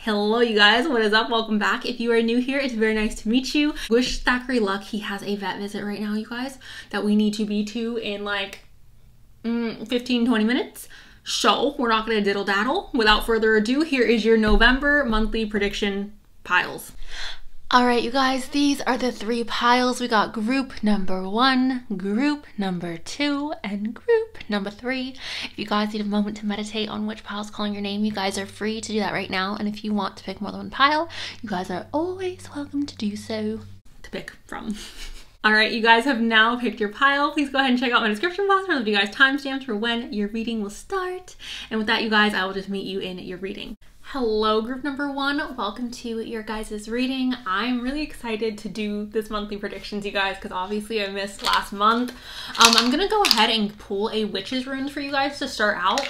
Hello you guys, what is up? Welcome back. If you are new here, it's very nice to meet you. Wish Thackeray luck. He has a vet visit right now, you guys, that we need to be to in like 15-20 minutes. So we're not gonna diddle daddle. Without further ado, here is your November monthly prediction piles. All right, you guys, these are the three piles. We got group number 1, group number 2, and group number 3. If you guys need a moment to meditate on which pile is calling your name, you guys are free to do that right now. And if you want to pick more than one pile, you guys are always welcome to do so to pick from. All right, you guys have now picked your pile. Please go ahead and check out my description box for you guys timestamps for when your reading will start. And with that, you guys, I will just meet you in your reading. Hello, group number 1. Welcome to your guys' reading. I'm really excited to do this monthly predictions, you guys, because obviously I missed last month. I'm gonna go ahead and pull a witch's rune for you guys to start out.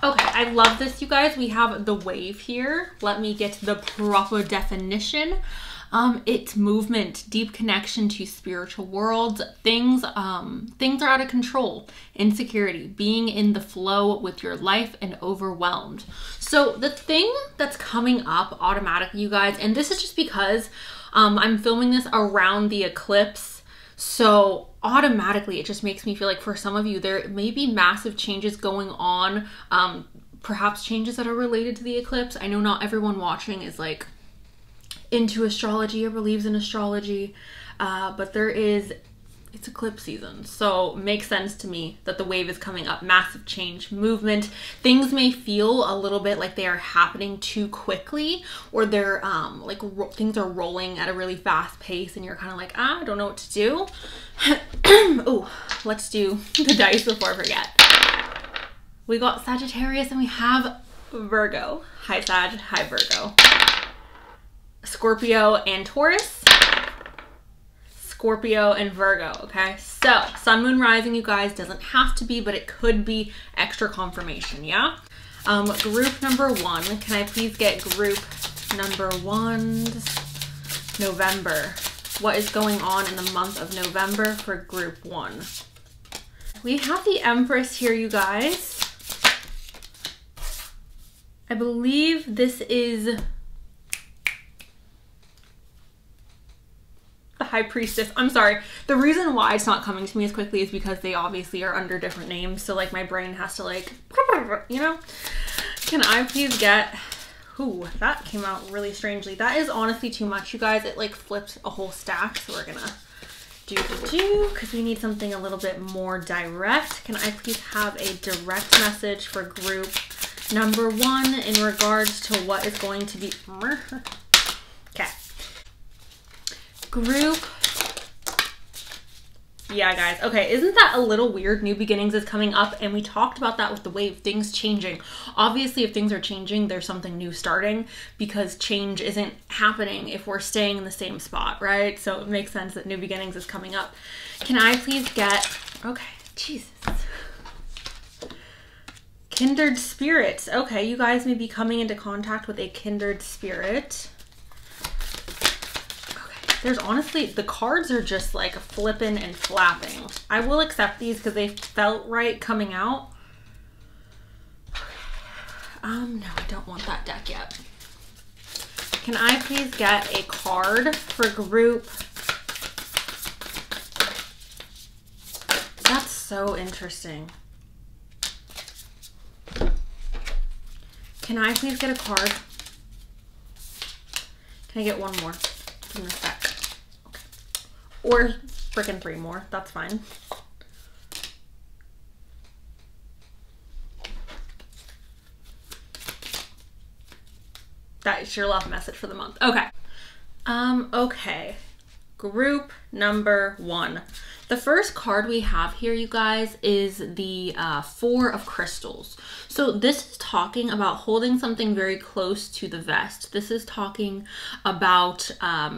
Okay, I love this, you guys. We have the wave here. Let me get the proper definition. It's movement, deep connection to spiritual worlds. Things are out of control, insecurity, being in the flow with your life and overwhelmed. So the thing that's coming up automatically, you guys, and this is just because I'm filming this around the eclipse. So automatically it just makes me feel like for some of you, there may be massive changes going on, perhaps changes that are related to the eclipse. I know not everyone watching is like into astrology or believes in astrology, but it's eclipse season, so makes sense to me that the wave is coming up. Massive change, movement. Things may feel a little bit like they are happening too quickly, or they're things are rolling at a really fast pace and you're kind of like, I don't know what to do. Oh, let's do the dice before I forget. We got Sagittarius and we have Virgo. Hi Sag, hi Virgo. Scorpio and Taurus, Scorpio and Virgo. Okay, so sun, moon, rising, you guys, doesn't have to be, but it could be extra confirmation. Yeah. Group number 1, can I please get group number 1's November? What is going on in the month of November for group 1? We have the Empress here, you guys. I believe this is High Priestess. I'm sorry. The reason why it's not coming to me as quickly is because they obviously are under different names. So like my brain has to like, you know, can I please get, ooh, that came out really strangely. That is honestly too much, you guys. It like flipped a whole stack. So we're gonna do because we need something a little bit more direct. Can I please have a direct message for group number 1 in regards to what is going to be, okay. Group, yeah guys, okay, isn't that a little weird? New beginnings is coming up, and we talked about that with the wave, things changing. Obviously if things are changing, there's something new starting, because change isn't happening if we're staying in the same spot, right? So it makes sense that new beginnings is coming up. Can I please get, okay, Jesus, kindred spirits. Okay, you guys may be coming into contact with a kindred spirit. There's honestly, the cards are just like flipping and flapping. I will accept these because they felt right coming out. No, I don't want that deck yet. Can I please get a card for group? That's so interesting. Can I please get a card? Can I get one more from this deck? Or freaking 3 more, that's fine. That is your love message for the month. Okay. Okay. Group number 1. The first card we have here, you guys, is the 4 of Crystals. So this is talking about holding something very close to the vest. This is talking about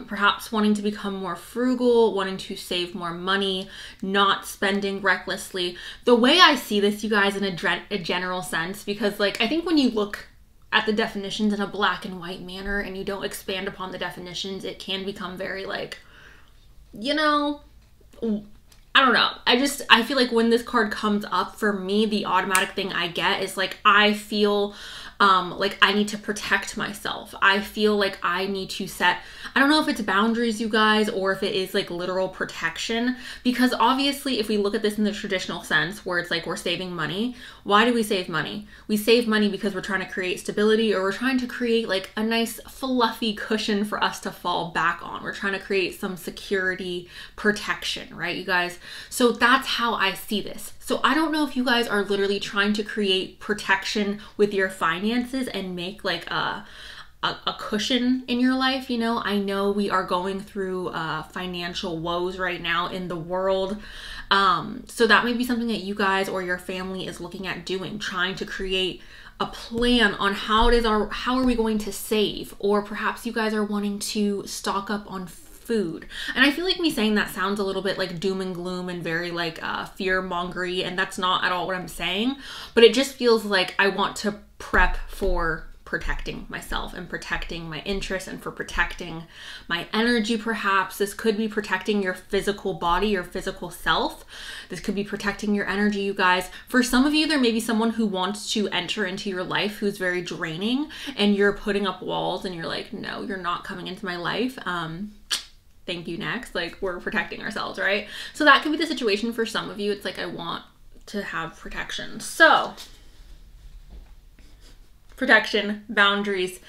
perhaps wanting to become more frugal, wanting to save more money, not spending recklessly. The way I see this, you guys, in a general sense, because like I think when you look at the definitions in a black and white manner and you don't expand upon the definitions, it can become very like, you know, I don't know. I feel like when this card comes up, for me, the automatic thing I get is like, I feel like I need to protect myself. I feel like I need to set, I don't know if it's boundaries, you guys, or if it is like literal protection, because obviously if we look at this in the traditional sense where it's like we're saving money, why do we save money? We save money because we're trying to create stability, or we're trying to create like a nice fluffy cushion for us to fall back on. We're trying to create some security, protection, right, you guys? So that's how I see this. So I don't know if you guys are literally trying to create protection with your finances and make like a cushion in your life. You know, I know we are going through financial woes right now in the world. So that may be something that you guys or your family is looking at doing, trying to create a plan on how are we going to save, or perhaps you guys are wanting to stock up on food. And I feel like me saying that sounds a little bit like doom and gloom and very like fear-mongery, and that's not at all what I'm saying, but it just feels like I want to prep for protecting myself and protecting my interests and for protecting my energy. Perhaps this could be protecting your physical body, your physical self. This could be protecting your energy, you guys. For some of you, there may be someone who wants to enter into your life who's very draining, and you're putting up walls and you're like, no, you're not coming into my life. Thank you, next. Like, we're protecting ourselves, right? So that could be the situation for some of you. It's like, I want to have protection. So protection, boundaries,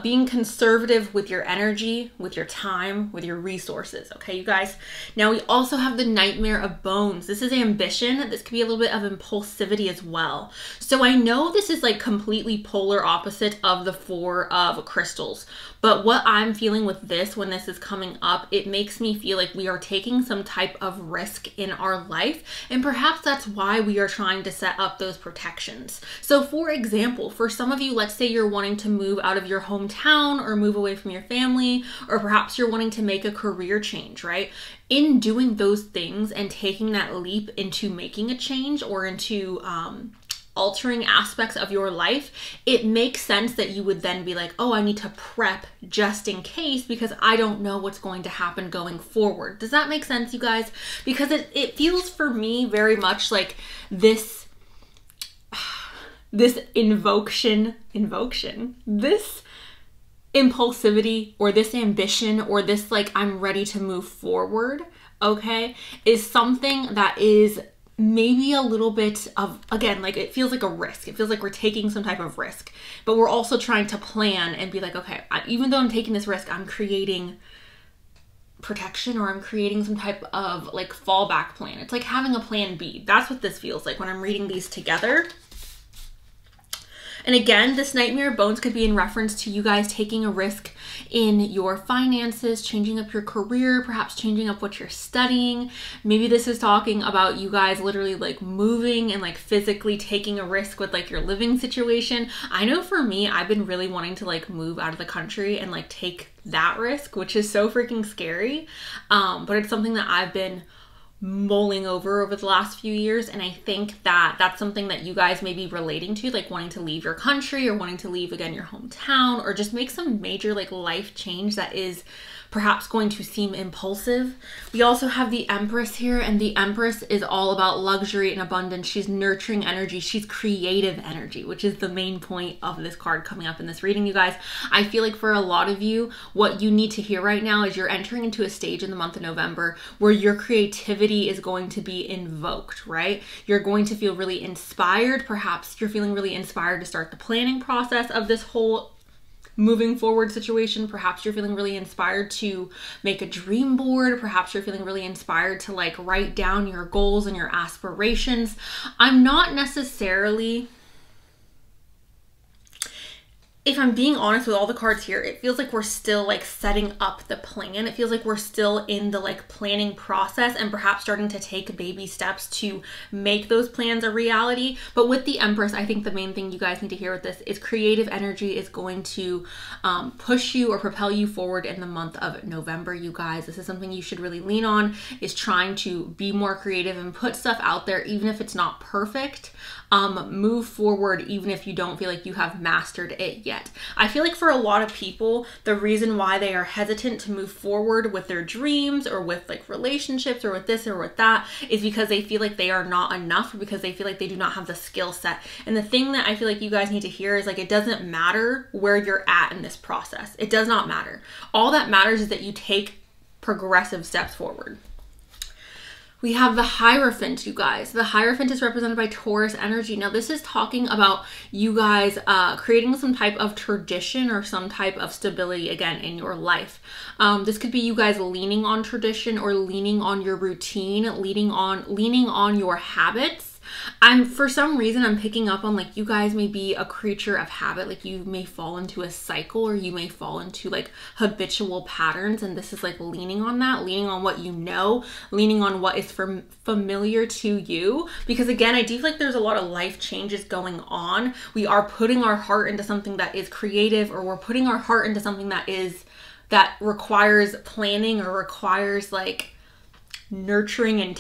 being conservative with your energy, with your time, with your resources. Okay, you guys. Now we also have the Nightmare of Bones. This is ambition. This could be a little bit of impulsivity as well. So I know this is like completely polar opposite of the Four of Crystals, but what I'm feeling with this, when this is coming up, it makes me feel like we are taking some type of risk in our life, and perhaps that's why we are trying to set up those protections. So for example, for some of you, let's say you're wanting to move out of your hometown or move away from your family, or perhaps you're wanting to make a career change, right? In doing those things and taking that leap into making a change or into altering aspects of your life, it makes sense that you would then be like, oh, I need to prep just in case, because I don't know what's going to happen going forward. Does that make sense, you guys? Because it feels for me very much like this invocation, this impulsivity, or this ambition, or this like, I'm ready to move forward, okay, is something that is maybe a little bit of, again, like it feels like a risk. It feels like we're taking some type of risk, but we're also trying to plan and be like, okay, even though I'm taking this risk, I'm creating protection, or I'm creating some type of like fallback plan. It's like having a plan B. That's what this feels like when I'm reading these together. And again, this Nightmare of Bones could be in reference to you guys taking a risk in your finances, changing up your career, perhaps changing up what you're studying. Maybe this is talking about you guys literally like moving and like physically taking a risk with like your living situation. I know for me, I've been really wanting to like move out of the country and like take that risk, which is so freaking scary. But it's something that I've been mulling over the last few years, and I think that that's something that you guys may be relating to, like wanting to leave your country or wanting to leave again your hometown, or just make some major like life change that is perhaps going to seem impulsive. We also have the Empress here, and the Empress is all about luxury and abundance. She's nurturing energy. She's creative energy, which is the main point of this card coming up in this reading, you guys. I feel like for a lot of you, what you need to hear right now is you're entering into a stage in the month of November where your creativity is going to be invoked, right? You're going to feel really inspired. Perhaps you're feeling really inspired to start the planning process of this whole moving forward situation. Perhaps you're feeling really inspired to make a dream board. Perhaps you're feeling really inspired to like write down your goals and your aspirations. I'm not necessarily, if I'm being honest with all the cards here, it feels like we're still like setting up the plan. It feels like we're still in the like planning process and perhaps starting to take baby steps to make those plans a reality. But with the Empress, I think the main thing you guys need to hear with this is creative energy is going to push you or propel you forward in the month of November, you guys. This is something you should really lean on, is trying to be more creative and put stuff out there, even if it's not perfect. Move forward, even if you don't feel like you have mastered it yet. yet. I feel like for a lot of people, the reason why they are hesitant to move forward with their dreams or with like relationships or with this or with that is because they feel like they are not enough, or because they feel like they do not have the skill set. And the thing that I feel like you guys need to hear is like, it doesn't matter where you're at in this process. It does not matter. All that matters is that you take progressive steps forward. We have the Hierophant, you guys. The Hierophant is represented by Taurus energy. Now, this is talking about you guys creating some type of tradition or some type of stability, again, in your life. This could be you guys leaning on tradition or leaning on your routine, leaning on your habits. For some reason, I'm picking up on like you guys may be a creature of habit. Like you may fall into a cycle, or you may fall into like habitual patterns. And this is like leaning on that, leaning on what you know, leaning on what is familiar to you. Because again, I do feel like there's a lot of life changes going on. We are putting our heart into something that is creative, or we're putting our heart into something that requires planning, or requires like nurturing and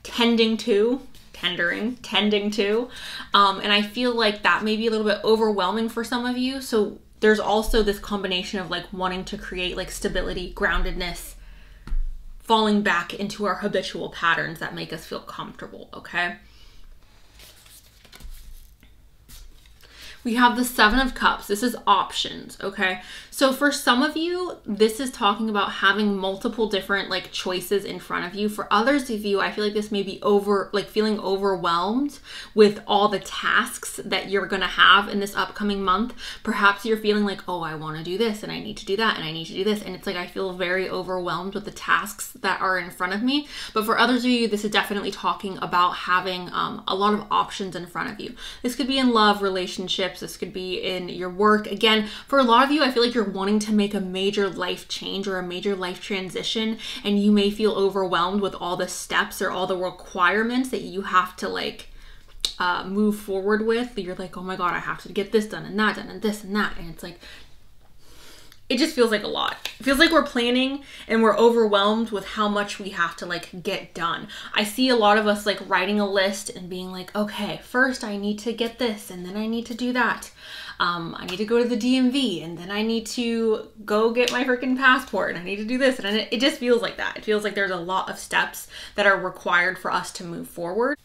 tending to. And I feel like that may be a little bit overwhelming for some of you. So there's also this combination of like wanting to create like stability, groundedness, falling back into our habitual patterns that make us feel comfortable, okay? We have the Seven of Cups. This is options, okay? So for some of you, this is talking about having multiple different like choices in front of you. For others of you, I feel like this may be feeling overwhelmed with all the tasks that you're gonna have in this upcoming month. Perhaps you're feeling like, oh, I wanna do this and I need to do that and I need to do this. And it's like, I feel very overwhelmed with the tasks that are in front of me. But for others of you, this is definitely talking about having a lot of options in front of you. This could be in love, relationships. This could be in your work. Again, for a lot of you, I feel like you're wanting to make a major life change or a major life transition, and you may feel overwhelmed with all the steps or all the requirements that you have to like move forward with. You're like, oh my God, I have to get this done and that done and this and that. And it's like, it just feels like a lot. It feels like we're planning and we're overwhelmed with how much we have to like get done. I see a lot of us like writing a list and being like, okay, first I need to get this and then I need to do that. I need to go to the DMV and then I need to go get my freaking passport and I need to do this. And it just feels like that. It feels like there's a lot of steps that are required for us to move forward.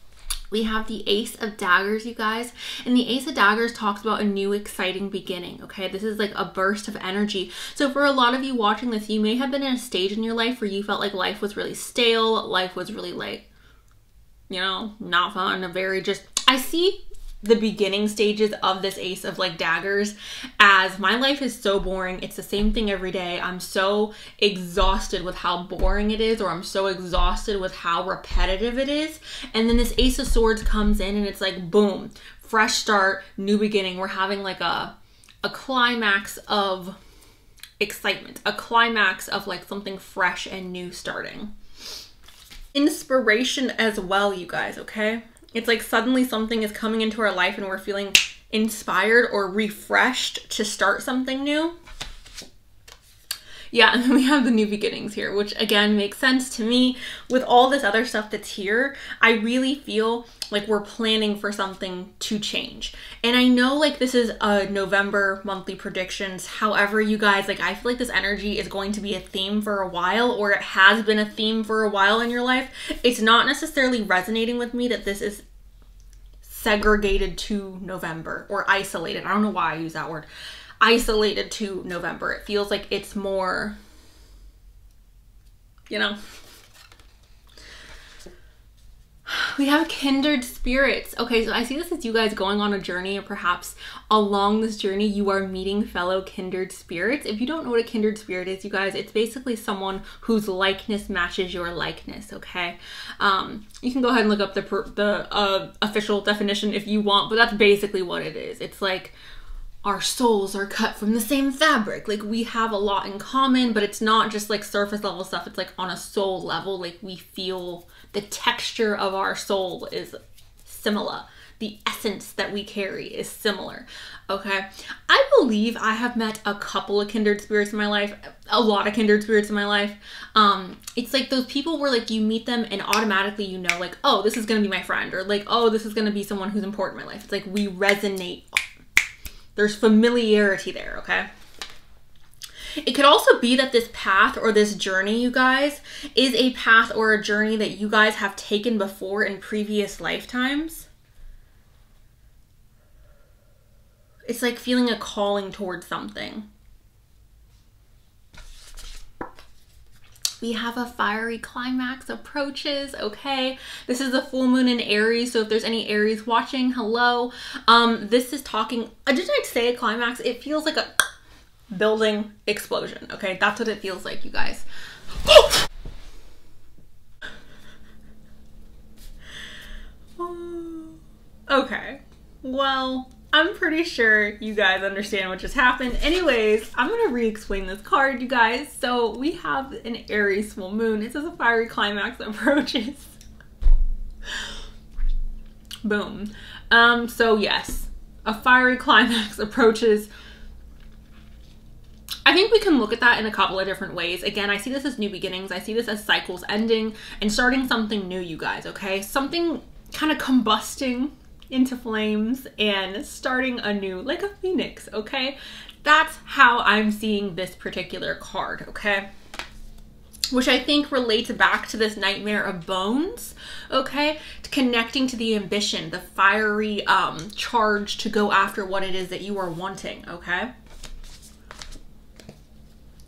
We have the Ace of Daggers, you guys. And the Ace of Daggers talks about a new exciting beginning, okay? This is like a burst of energy. So for a lot of you watching this, you may have been in a stage in your life where you felt like life was really stale. Life was really like, you know, not fun. I see the beginning stages of this Ace of like Daggers as my life is so boring. It's the same thing every day. I'm so exhausted with how boring it is, or I'm so exhausted with how repetitive it is. And then this Ace of Swords comes in and it's like, boom, fresh start, new beginning. We're having like a climax of excitement, a climax of like something fresh and new starting. Inspiration as well, you guys, okay? It's like suddenly something is coming into our life and we're feeling inspired or refreshed to start something new. Yeah, and then we have the new beginnings here, which again makes sense to me. With all this other stuff that's here, I really feel like we're planning for something to change. And I know like this is a November monthly predictions. However, you guys, like I feel like this energy is going to be a theme for a while, or it has been a theme for a while in your life. It's not necessarily resonating with me that this is segregated to November or isolated. I don't know why I use that word. Isolated to November. It feels like it's more, you know. We have kindred spirits. Okay, so I see this as you guys going on a journey, or perhaps along this journey you are meeting fellow kindred spirits. If you don't know what a kindred spirit is, you guys, it's basically someone whose likeness matches your likeness, okay? You can go ahead and look up the official definition if you want, but that's basically what it is. It's like our souls are cut from the same fabric. Like we have a lot in common, but it's not just like surface level stuff. It's like on a soul level, like we feel the texture of our soul is similar. The essence that we carry is similar, okay? I believe I have met a couple of kindred spirits in my life, a lot of kindred spirits in my life. It's like those people where like you meet them and automatically you know like, oh, this is gonna be my friend, or like, oh, this is gonna be someone who's important in my life. It's like we resonate There's familiarity there, okay? It could also be that this path or this journey, you guys, is a path or a journey that you guys have taken before in previous lifetimes. It's like feeling a calling towards something. We have a fiery climax approaches, okay? This is the full moon in Aries, so if there's any Aries watching, hello. This is talking, didn't I say a climax? It feels like a building explosion, okay? That's what it feels like, you guys. Okay, well, I'm pretty sure you guys understand what just happened. Anyways, I'm gonna re-explain this card, you guys. So we have an Aries full moon. It says a fiery climax approaches. Boom. So yes, a fiery climax approaches. I think we can look at that in a couple of different ways. Again, I see this as new beginnings. I see this as cycles ending and starting something new, you guys, okay? Something kind of combusting into flames and starting anew, like a phoenix, okay? That's how I'm seeing this particular card, okay? Which I think relates back to this nightmare of bones, okay? Connecting to the ambition, the fiery charge to go after what it is that you are wanting, okay?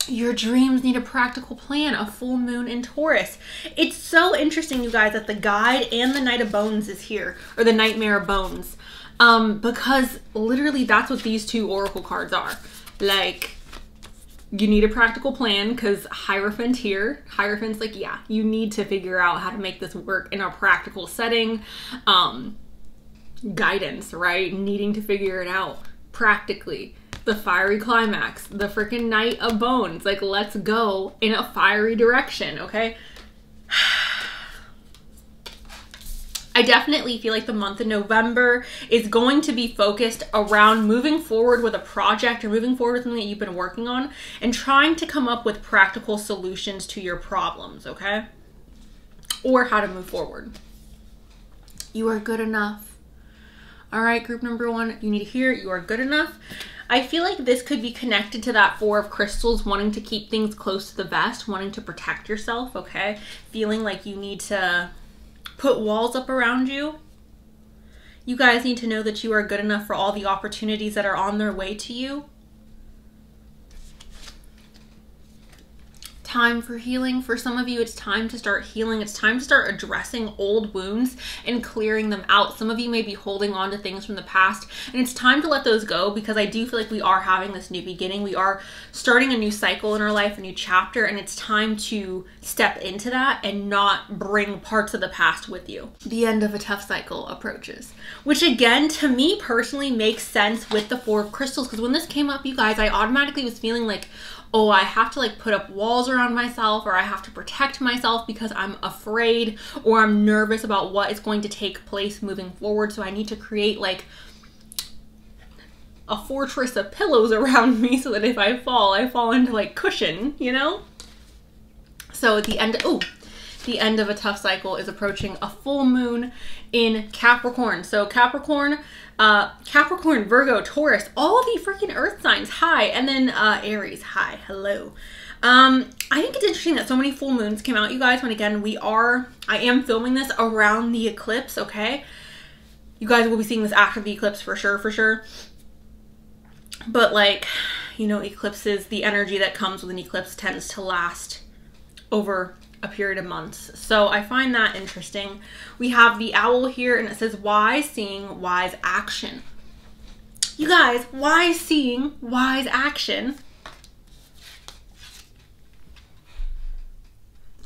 Your dreams need a practical plan, a full moon in Taurus. It's so interesting, you guys, that the guide and the Knight of Bones is here, or the Nightmare of Bones, because literally that's what these two oracle cards are. Like, you need a practical plan because Hierophant here, Hierophant's like, yeah, you need to figure out how to make this work in a practical setting. Guidance, right? Needing to figure it out practically. The fiery climax, the freaking Knight of Bones, like, let's go in a fiery direction, okay? I definitely feel like the month of November is going to be focused around moving forward with a project or moving forward with something that you've been working on and trying to come up with practical solutions to your problems, okay? Or how to move forward. You are good enough. All right, group number one, you need to hear it. You are good enough. I feel like this could be connected to that Four of Crystals, wanting to keep things close to the vest, wanting to protect yourself, okay? Feeling like you need to put walls up around you. You guys need to know that you are good enough for all the opportunities that are on their way to you. Time for healing. For some of you, it's time to start healing. It's time to start addressing old wounds and clearing them out. Some of you may be holding on to things from the past, and it's time to let those go, because I do feel like we are having this new beginning. We are starting a new cycle in our life, a new chapter, and it's time to step into that and not bring parts of the past with you. The end of a tough cycle approaches, which again, to me personally, makes sense with the Four of Crystals, because when this came up, you guys, I automatically was feeling like, oh, I have to like put up walls around myself, or I have to protect myself because I'm afraid or I'm nervous about what is going to take place moving forward. So I need to create like a fortress of pillows around me so that if I fall into like cushion, you know? So at the end, the end of a tough cycle is approaching a full moon in Capricorn. So Capricorn, Virgo, Taurus, all the freaking earth signs, hi. And then Aries, hi, hello. I think it's interesting that so many full moons came out, you guys, when again, I am filming this around the eclipse, okay? You guys will be seeing this after the eclipse for sure. But like, you know, eclipses, the energy that comes with an eclipse tends to last over a period of months. So I find that interesting. We have the owl here, and it says wise seeing, wise action. You guys, wise seeing, wise action.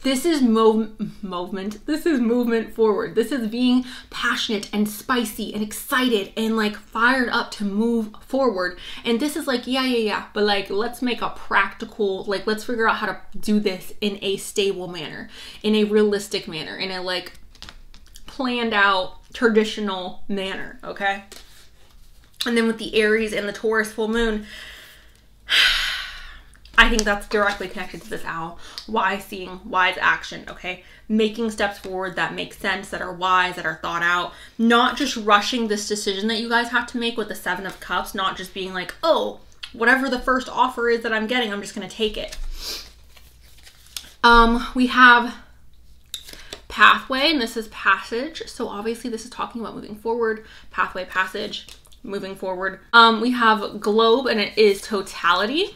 This is movement. This is movement forward. This is being passionate and spicy and excited and like fired up to move forward. And this is like, yeah. But like, let's make a practical, like, let's figure out how to do this in a stable manner, in a realistic manner, in a like planned out traditional manner, okay? And then with the Aries and the Taurus full moon, I think that's directly connected to this owl. Wise seeing, wise action, okay? Making steps forward that make sense, that are wise, that are thought out. Not just rushing this decision that you guys have to make with the Seven of Cups. Not just being like, oh, whatever the first offer is that I'm getting, I'm just going to take it. We have pathway, and this is passage. So obviously this is talking about moving forward. Pathway, passage, moving forward. We have globe, and it is totality.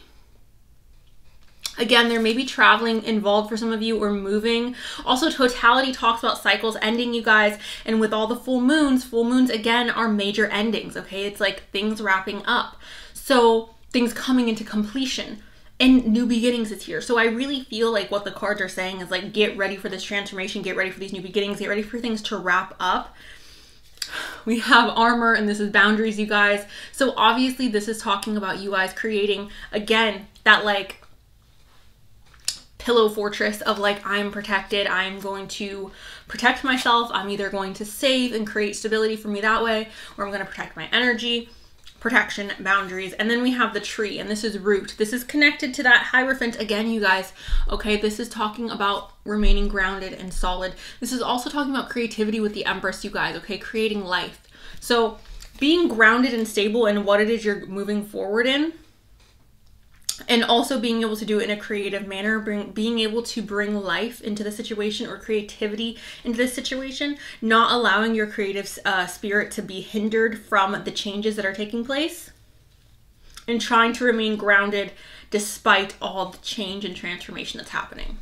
Again, there may be traveling involved for some of you, or moving. Also, totality talks about cycles ending, you guys. And with all the full moons again are major endings, okay? It's like things wrapping up. So things coming into completion. And new beginnings is here. So I really feel like what the cards are saying is like, get ready for this transformation, get ready for these new beginnings, get ready for things to wrap up. We have armor, and this is boundaries, you guys. So obviously this is talking about you guys creating, again, that like pillow fortress of like, I'm protected, I'm going to protect myself, I'm either going to save and create stability for me that way, or I'm going to protect my energy. Protection, boundaries. And then we have the tree, and this is root. This is connected to that Hierophant again, you guys. Okay, this is talking about remaining grounded and solid. This is also talking about creativity with the Empress, you guys. Okay, creating life. So being grounded and stable in what it is you're moving forward in, and also being able to do it in a creative manner, being able to bring life into the situation or creativity into the situation, not allowing your creative spirit to be hindered from the changes that are taking place, and trying to remain grounded despite all the change and transformation that's happening.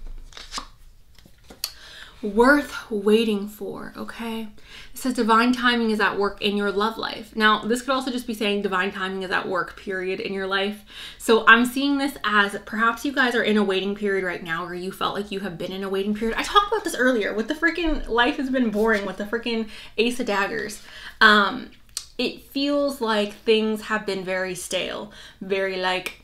Worth waiting for, okay? It says divine timing is at work in your love life. Now, this could also just be saying divine timing is at work, period, in your life. So I'm seeing this as perhaps you guys are in a waiting period right now, or you felt like you have been in a waiting period. I talked about this earlier with the freaking life has been boring with the freaking Ace of Daggers. It feels like things have been very stale, very like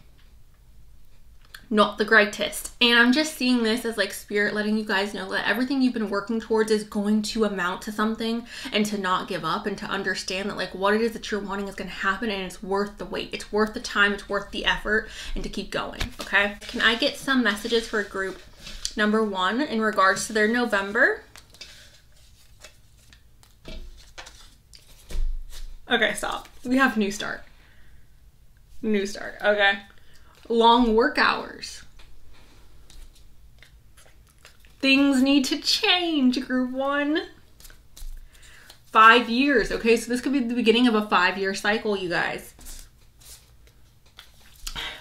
not the greatest. And I'm just seeing this as like spirit letting you guys know that everything you've been working towards is going to amount to something, and to not give up, and to understand that like what it is that you're wanting is going to happen, and it's worth the wait. It's worth the time. It's worth the effort, and to keep going. Okay. Can I get some messages for group number 1 in regards to their November? Okay, stop. We have new start. New start. Okay. Long work hours. Things need to change, group 1. 5 years. Okay, so this could be the beginning of a 5-year cycle, you guys.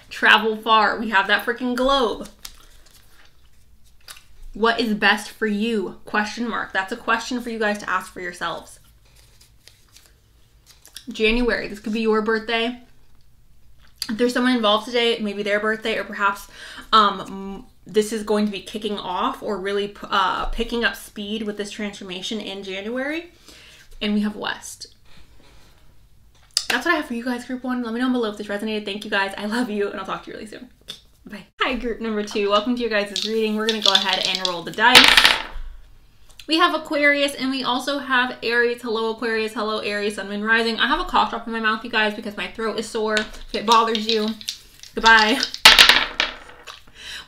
Travel far. We have that freaking globe. What is best for you? Question mark. That's a question for you guys to ask for yourselves. January. This could be your birthday. If there's someone involved today, maybe their birthday, or perhaps this is going to be kicking off or really picking up speed with this transformation in January. And we have West. That's what I have for you guys, group 1. Let me know below if this resonated. Thank you guys. I love you, and I'll talk to you really soon. Bye. Hi, group number 2. Welcome to your guys' reading. We're going to go ahead and roll the dice. We have Aquarius, and we also have Aries. Hello, Aquarius. Hello, Aries, Sun, Moon, Rising. I have a cough drop in my mouth, you guys, because my throat is sore. If it bothers you, goodbye.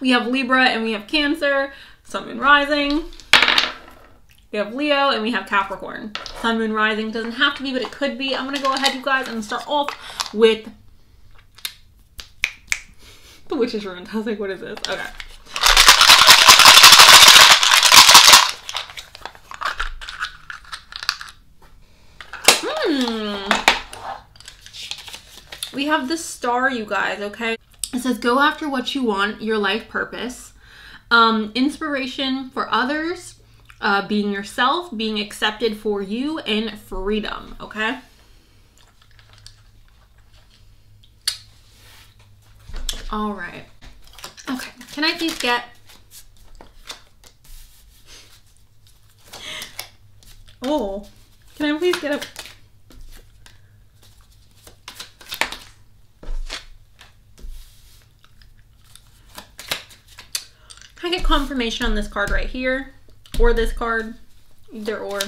We have Libra, and we have Cancer, Sun, Moon, Rising. We have Leo, and we have Capricorn. Sun, Moon, Rising. Doesn't have to be, but it could be. I'm going to go ahead, you guys, and start off with the Witch's Runes. I was like, what is this? Okay. We have the Star, you guys, okay? It says, go after what you want, your life purpose. Inspiration for others, being yourself, being accepted for you, and freedom, okay? All right. Okay, can I please get... Oh, can I please get a... Can I get confirmation on this card right here? Or this card? Either or.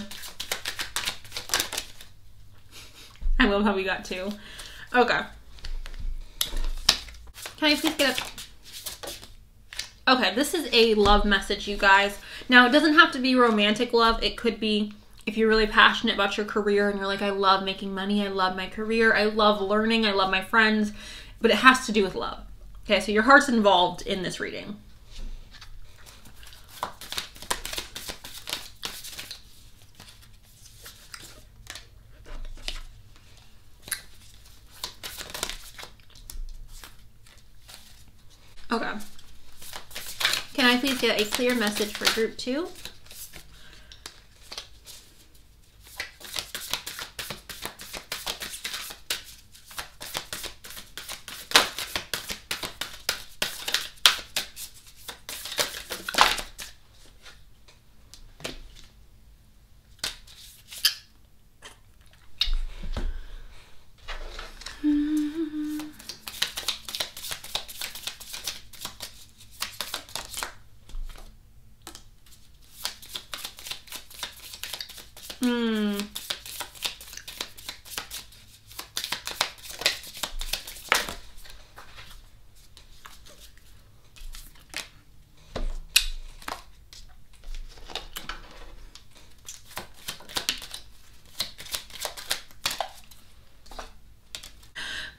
I love how we got 2. Okay. Can I please get a... Okay, this is a love message, you guys. Now, it doesn't have to be romantic love. It could be if you're really passionate about your career and you're like, I love making money, I love my career, I love learning, I love my friends, but it has to do with love. Okay, so your heart's involved in this reading. Okay. Can I please get a clear message for group 2?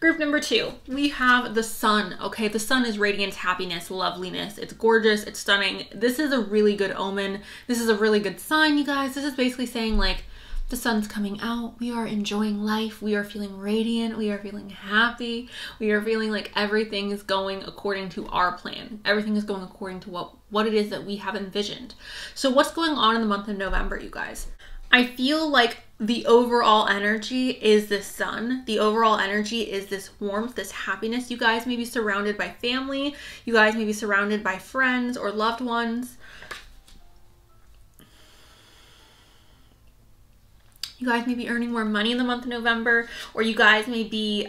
Group number 2, we have the sun. Okay, the sun is radiance, happiness, loveliness. It's gorgeous, it's stunning. This is a really good omen. This is a really good sign, you guys. This is basically saying like the sun's coming out. We are enjoying life. We are feeling radiant. We are feeling happy. We are feeling like everything is going according to our plan. Everything is going according to what it is that we have envisioned. So what's going on in the month of November, you guys? I feel like the overall energy is the sun. The overall energy is this warmth, this happiness. You guys may be surrounded by family. You guys may be surrounded by friends or loved ones. You guys may be earning more money in the month of November, or you guys may be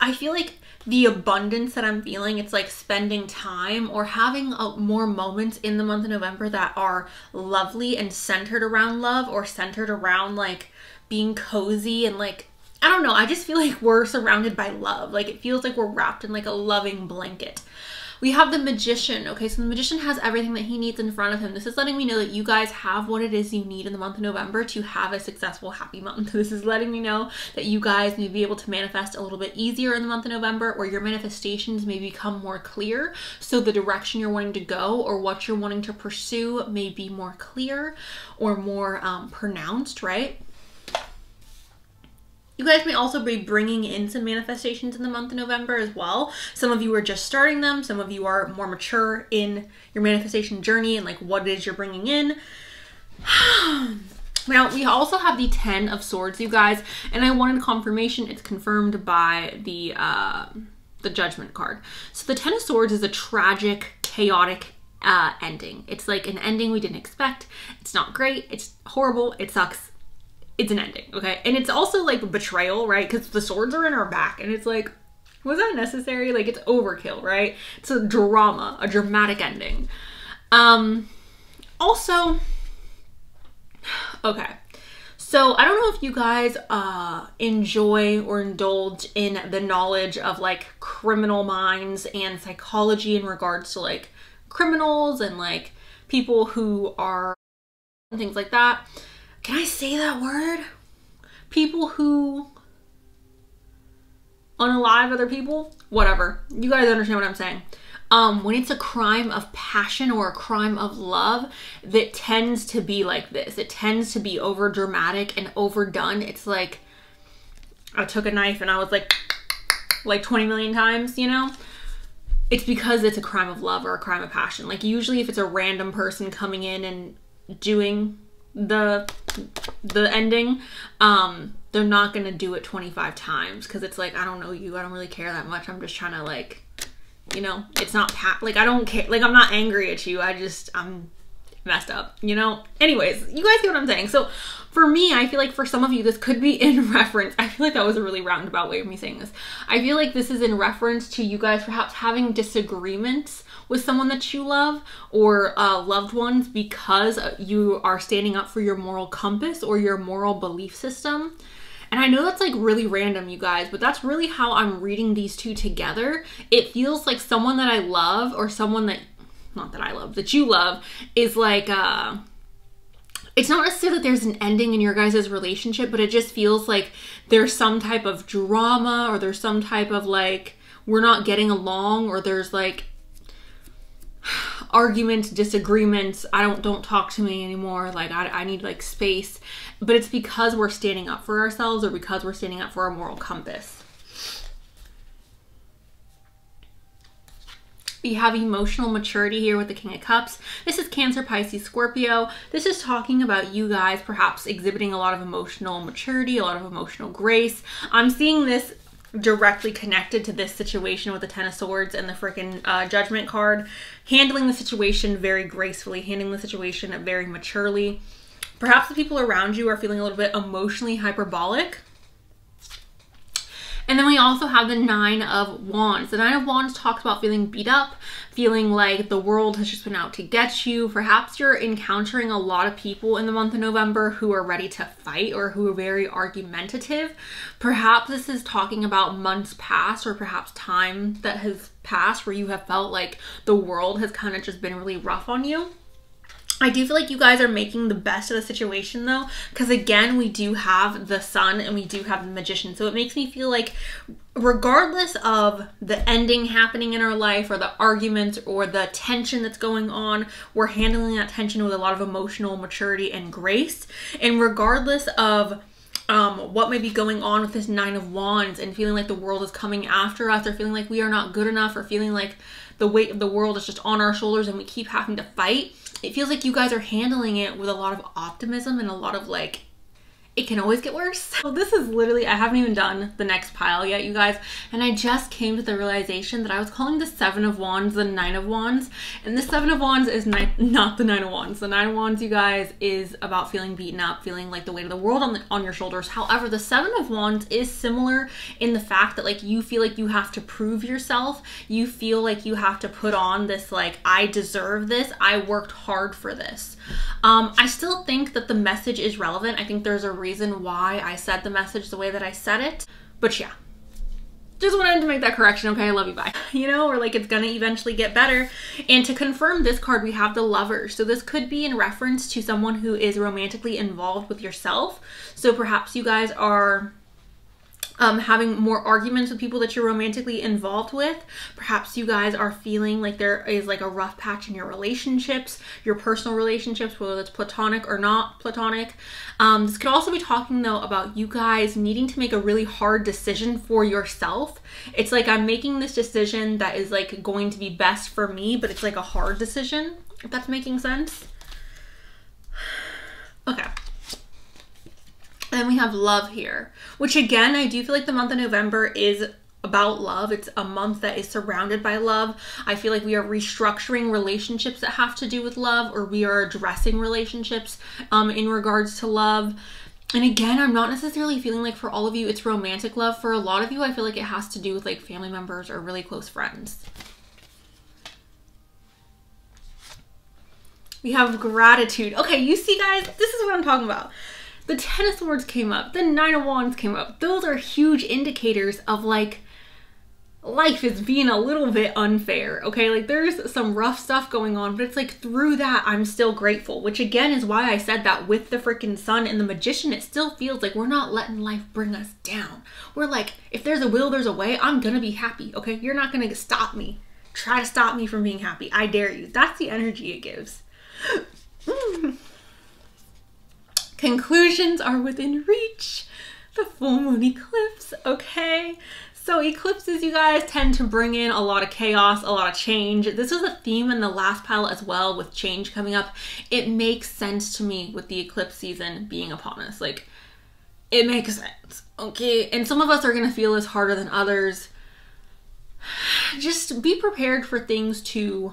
I feel like the abundance that I'm feeling, it's like spending time or having more moments in the month of November that are lovely and centered around love, or centered around like being cozy and like, I don't know, I just feel like we're surrounded by love. Like it feels like we're wrapped in like a loving blanket. We have the Magician. Okay, so the Magician has everything that he needs in front of him. This is letting me know that you guys have what it is you need in the month of November to have a successful, happy month. This is letting me know that you guys may be able to manifest a little bit easier in the month of November, or your manifestations may become more clear. So the direction you're wanting to go or what you're wanting to pursue may be more clear or more pronounced, right? You guys may also be bringing in some manifestations in the month of November as well. Some of you are just starting them. Some of you are more mature in your manifestation journey and like what it is you're bringing in. Now, we also have the 10 of Swords, you guys, and I wanted confirmation. It's confirmed by the Judgment card. So the 10 of Swords is a tragic, chaotic ending. It's like an ending we didn't expect. It's not great. It's horrible. It sucks. It's an ending, okay? And it's also like betrayal, right? Because the swords are in our back and it's like, was that necessary? Like it's overkill, right? It's a drama, a dramatic ending. Also, okay. So I don't know if you guys enjoy or indulge in the knowledge of like criminal minds and psychology in regards to like criminals and like people who are and things like that. Can I say that word? People who unalive other people? Whatever. You guys understand what I'm saying. When it's a crime of passion or a crime of love, that tends to be like this. It tends to be over dramatic and overdone. It's like, I took a knife and I was like 20 million times, you know? It's because it's a crime of love or a crime of passion. Like usually if it's a random person coming in and doing the ending, they're not gonna do it 25 times because it's like, I don't know you, I don't really care that much, I'm just trying to like, you know, it's not like I don't care, like I'm not angry at you, I'm messed up, you know? Anyways, you guys get what I'm saying. So for me, I feel like for some of you this could be in reference, I feel like that was a really roundabout way of me saying this. I feel like this is in reference to you guys perhaps having disagreements with someone that you love or loved ones because you are standing up for your moral compass or your moral belief system. And I know that's like really random, you guys, but that's really how I'm reading these two together. It feels like someone that I love or someone that not that I love, that you love, is like, it's not necessarily that there's an ending in your guys' relationship, but it just feels like there's some type of drama, or there's some type of like, we're not getting along, or there's like arguments, disagreements. Don't talk to me anymore. Like I need like space, but it's because we're standing up for ourselves, or because we're standing up for our moral compass. We have emotional maturity here with the King of Cups. This is Cancer, Pisces, Scorpio. This is talking about you guys perhaps exhibiting a lot of emotional maturity, a lot of emotional grace. I'm seeing this directly connected to this situation with the Ten of Swords and the freaking Judgment card. Handling the situation very gracefully, handling the situation very maturely. Perhaps the people around you are feeling a little bit emotionally hyperbolic. And then we also have the Nine of Wands. The Nine of Wands talks about feeling beat up, feeling like the world has just been out to get you. Perhaps you're encountering a lot of people in the month of November who are ready to fight, or who are very argumentative. Perhaps this is talking about months past, or perhaps time that has passed where you have felt like the world has kind of just been really rough on you. I do feel like you guys are making the best of the situation though, because again, we do have the Sun and we do have the Magician. So it makes me feel like regardless of the ending happening in our life, or the arguments, or the tension that's going on, we're handling that tension with a lot of emotional maturity and grace. And regardless of what may be going on with this Nine of Wands, and feeling like the world is coming after us, or feeling like we are not good enough, or feeling like the weight of the world is just on our shoulders and we keep having to fight, it feels like you guys are handling it with a lot of optimism and a lot of like, it can always get worse. So this is literally, I haven't even done the next pile yet, you guys. And I just came to the realization that I was calling the Seven of Wands the Nine of Wands. And the Seven of Wands is not the Nine of Wands. The Nine of Wands, you guys, is about feeling beaten up, feeling like the weight of the world on your shoulders. However, the Seven of Wands is similar in the fact that like you feel like you have to prove yourself. You feel like you have to put on this like, I deserve this. I worked hard for this. I still think that the message is relevant. I think there's a reason why I said the message the way that I said it. But yeah, just wanted to make that correction. Okay, I love you, bye. You know, or like it's gonna eventually get better. And to confirm this card, we have the Lovers. So this could be in reference to someone who is romantically involved with yourself. So perhaps you guys are having more arguments with people that you're romantically involved with. Perhaps you guys are feeling like there is like a rough patch in your relationships, your personal relationships, whether it's platonic or not platonic. This could also be talking though about you guys needing to make a really hard decision for yourself. It's like, I'm making this decision that is like going to be best for me, but it's like a hard decision, if that's making sense. Okay. Then we have Love here, which again, I do feel like the month of November is about love. It's a month that is surrounded by love. I feel like we are restructuring relationships that have to do with love, or we are addressing relationships in regards to love. And again, I'm not necessarily feeling like for all of you it's romantic love. For a lot of you, I feel like it has to do with like family members or really close friends. We have Gratitude. Okay, you see guys, this is what I'm talking about. The Ten of Swords came up, the Nine of Wands came up. Those are huge indicators of like, life is being a little bit unfair, okay? Like there's some rough stuff going on, but it's like through that, I'm still grateful, which again is why I said that with the freaking Sun and the Magician, it still feels like we're not letting life bring us down. We're like, if there's a will, there's a way. I'm gonna be happy, okay? You're not gonna stop me. Try to stop me from being happy. I dare you. That's the energy it gives. Conclusions are within reach. The full moon eclipse, okay? So eclipses, you guys, tend to bring in a lot of chaos, a lot of change. This was a theme in the last pile as well, with change coming up. It makes sense to me with the eclipse season being upon us. Like, it makes sense, okay? And some of us are gonna feel this harder than others. Just be prepared for things to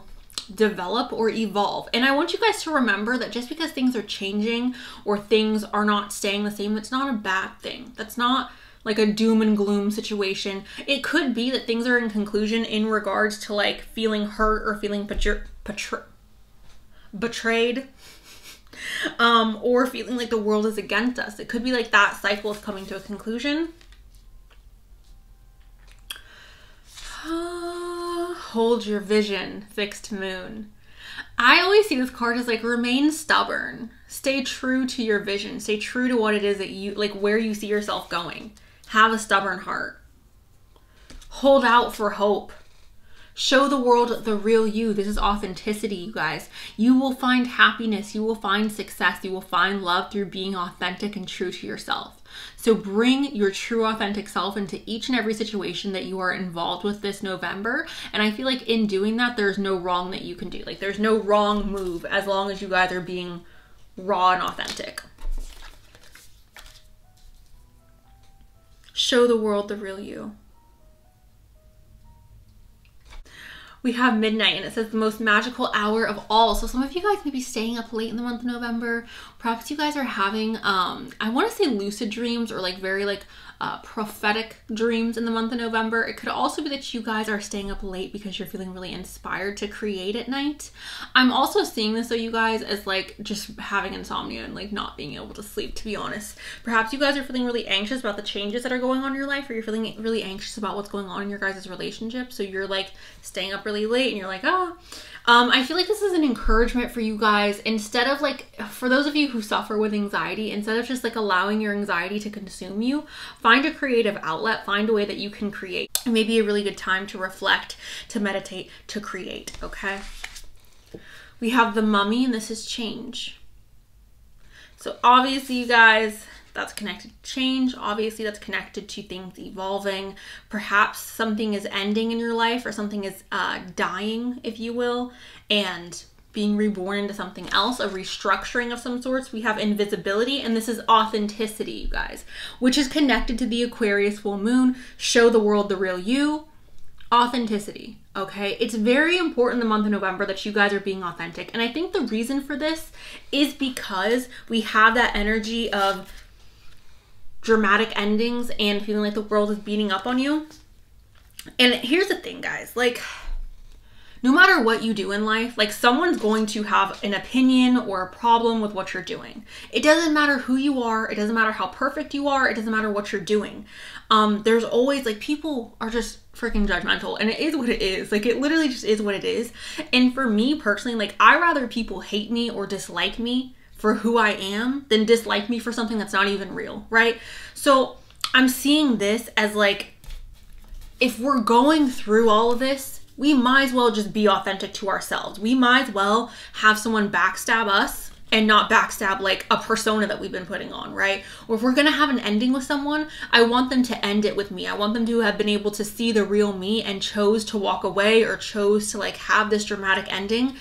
develop or evolve. And I want you guys to remember that just because things are changing or things are not staying the same, that's not a bad thing. That's not like a doom and gloom situation. It could be that things are in conclusion in regards to like feeling hurt or feeling betrayed, or feeling like the world is against us. It could be like that cycle is coming to a conclusion. Hold your vision, fixed moon. I always see this card as like, remain stubborn. Stay true to your vision. Stay true to what it is that you, like where you see yourself going. Have a stubborn heart. Hold out for hope. Show the world the real you. This is authenticity, you guys. You will find happiness. You will find success. You will find love through being authentic and true to yourself. So bring your true authentic self into each and every situation that you are involved with this November. And I feel like in doing that, there's no wrong that you can do. Like there's no wrong move as long as you guys are being raw and authentic. Show the world the real you. We have midnight, and it says the most magical hour of all. So some of you guys may be staying up late in the month of November. Perhaps you guys are having, I want to say lucid dreams, or like very like prophetic dreams in the month of November. It could also be that you guys are staying up late because you're feeling really inspired to create at night. I'm also seeing this, though, you guys, as like just having insomnia and like not being able to sleep, to be honest. Perhaps you guys are feeling really anxious about the changes that are going on in your life, or you're feeling really anxious about what's going on in your guys' relationship. So you're like staying up really late and you're like, oh. I feel like this is an encouragement for you guys. Instead of like, for those of you who suffer with anxiety, instead of just like allowing your anxiety to consume you, find a creative outlet, find a way that you can create. It may be a really good time to reflect, to meditate, to create, okay? We have the Mummy, and this is change. So obviously, you guys, that's connected to change. Obviously, that's connected to things evolving. Perhaps something is ending in your life, or something is dying, if you will, and being reborn into something else, a restructuring of some sorts. We have invisibility, and this is authenticity, you guys, which is connected to the Aquarius full moon. Show the world the real you. Authenticity, okay? It's very important in the month of November that you guys are being authentic. And I think the reason for this is because we have that energy of dramatic endings and feeling like the world is beating up on you. And here's the thing, guys, like no matter what you do in life, like someone's going to have an opinion or a problem with what you're doing. It doesn't matter who you are. It doesn't matter how perfect you are. It doesn't matter what you're doing. There's always like, people are just freaking judgmental, and it is what it is. Like it literally just is what it is. And for me personally, like I rather people hate me or dislike me for who I am than dislike me for something that's not even real, right? So I'm seeing this as like, if we're going through all of this, we might as well just be authentic to ourselves. We might as well have someone backstab us and not backstab like a persona that we've been putting on, right? Or if we're gonna have an ending with someone, I want them to end it with me. I want them to have been able to see the real me and chose to walk away, or chose to like have this dramatic ending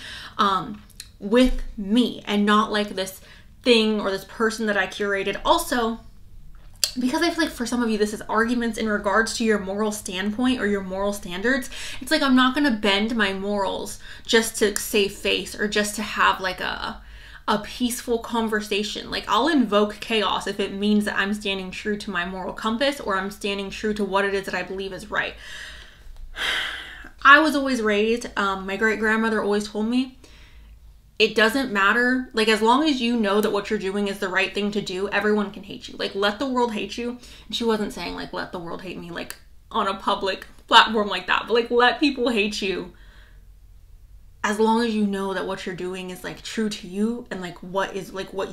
with me, and not like this thing or this person that I curated. Also, because I feel like for some of you, this is arguments in regards to your moral standpoint or your moral standards. It's like, I'm not going to bend my morals just to save face, or just to have like a peaceful conversation. Like I'll invoke chaos if it means that I'm standing true to my moral compass, or I'm standing true to what it is that I believe is right. I was always raised, my great grandmother always told me, it doesn't matter, like as long as you know that what you're doing is the right thing to do, everyone can hate you. Like let the world hate you. And she wasn't saying like let the world hate me like on a public platform like that, but like let people hate you as long as you know that what you're doing is like true to you, and like what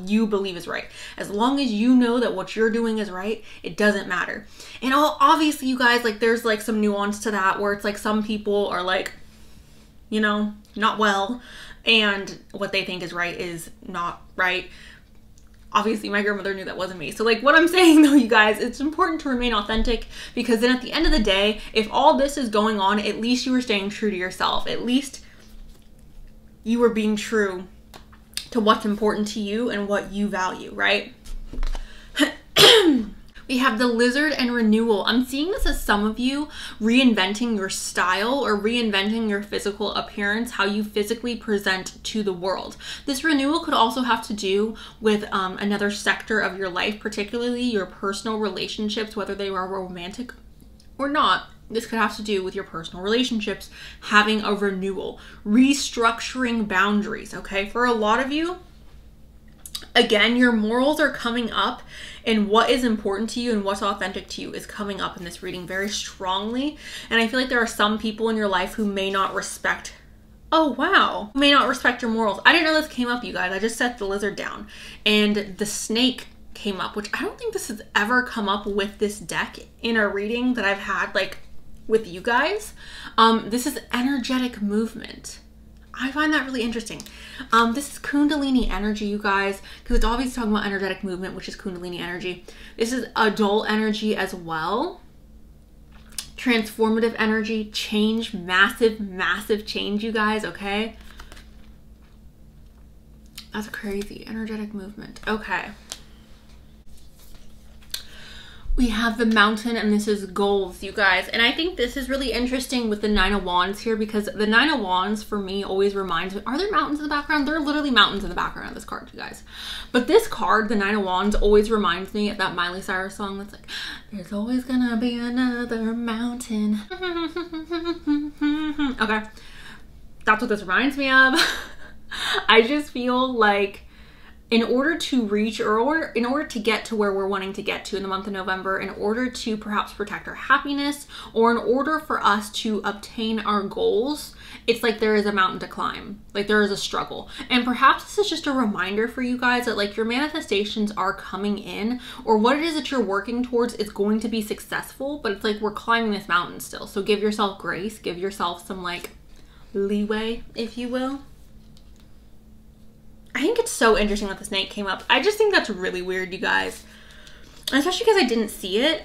you believe is right. As long as you know that what you're doing is right, it doesn't matter. And obviously, you guys, like there's like some nuance to that, where it's like some people are like, you know, not well, and what they think is right is not right. Obviously, my grandmother knew that wasn't me. So like what I'm saying though, you guys, it's important to remain authentic, because then at the end of the day, if all this is going on, at least you were staying true to yourself. At least you were being true to what's important to you and what you value, right? We have the Lizard and renewal. I'm seeing this as some of you reinventing your style, or reinventing your physical appearance, how you physically present to the world. This renewal could also have to do with another sector of your life, particularly your personal relationships, whether they are romantic or not. This could have to do with your personal relationships, having a renewal, restructuring boundaries, okay? For a lot of you, again, your morals are coming up, and what is important to you and what's authentic to you is coming up in this reading very strongly. And I feel like there are some people in your life who may not respect Oh, wow. May not respect your morals. I didn't know this came up, you guys. I just set the lizard down. And the snake came up, which I don't think this has ever come up with this deck in a reading that I've had, like, with you guys. This is energetic movement. I find that really interesting. This is Kundalini energy, you guys, because it's obviously talking about energetic movement, which is Kundalini energy. This is adult energy as well. Transformative energy, change, massive, massive change, you guys, okay? That's crazy. Energetic movement. Okay. We have the mountain, and this is goals, you guys. And I think this is really interesting with the Nine of Wands here, because the Nine of Wands for me always reminds me, are there mountains in the background? There are literally mountains in the background of this card, you guys. But this card, the Nine of Wands, always reminds me of that Miley Cyrus song that's like, there's always gonna be another mountain. Okay. That's what this reminds me of. I just feel like in order to reach, or in order to get to where we're wanting to get to in the month of November, in order to perhaps protect our happiness, or in order for us to obtain our goals, it's like there is a mountain to climb. Like there is a struggle. And perhaps this is just a reminder for you guys that like your manifestations are coming in, or what it is that you're working towards is going to be successful, but it's like we're climbing this mountain still. So give yourself grace, give yourself some like leeway, if you will. I think it's so interesting that the snake came up. I just think that's really weird, you guys. Especially because I didn't see it.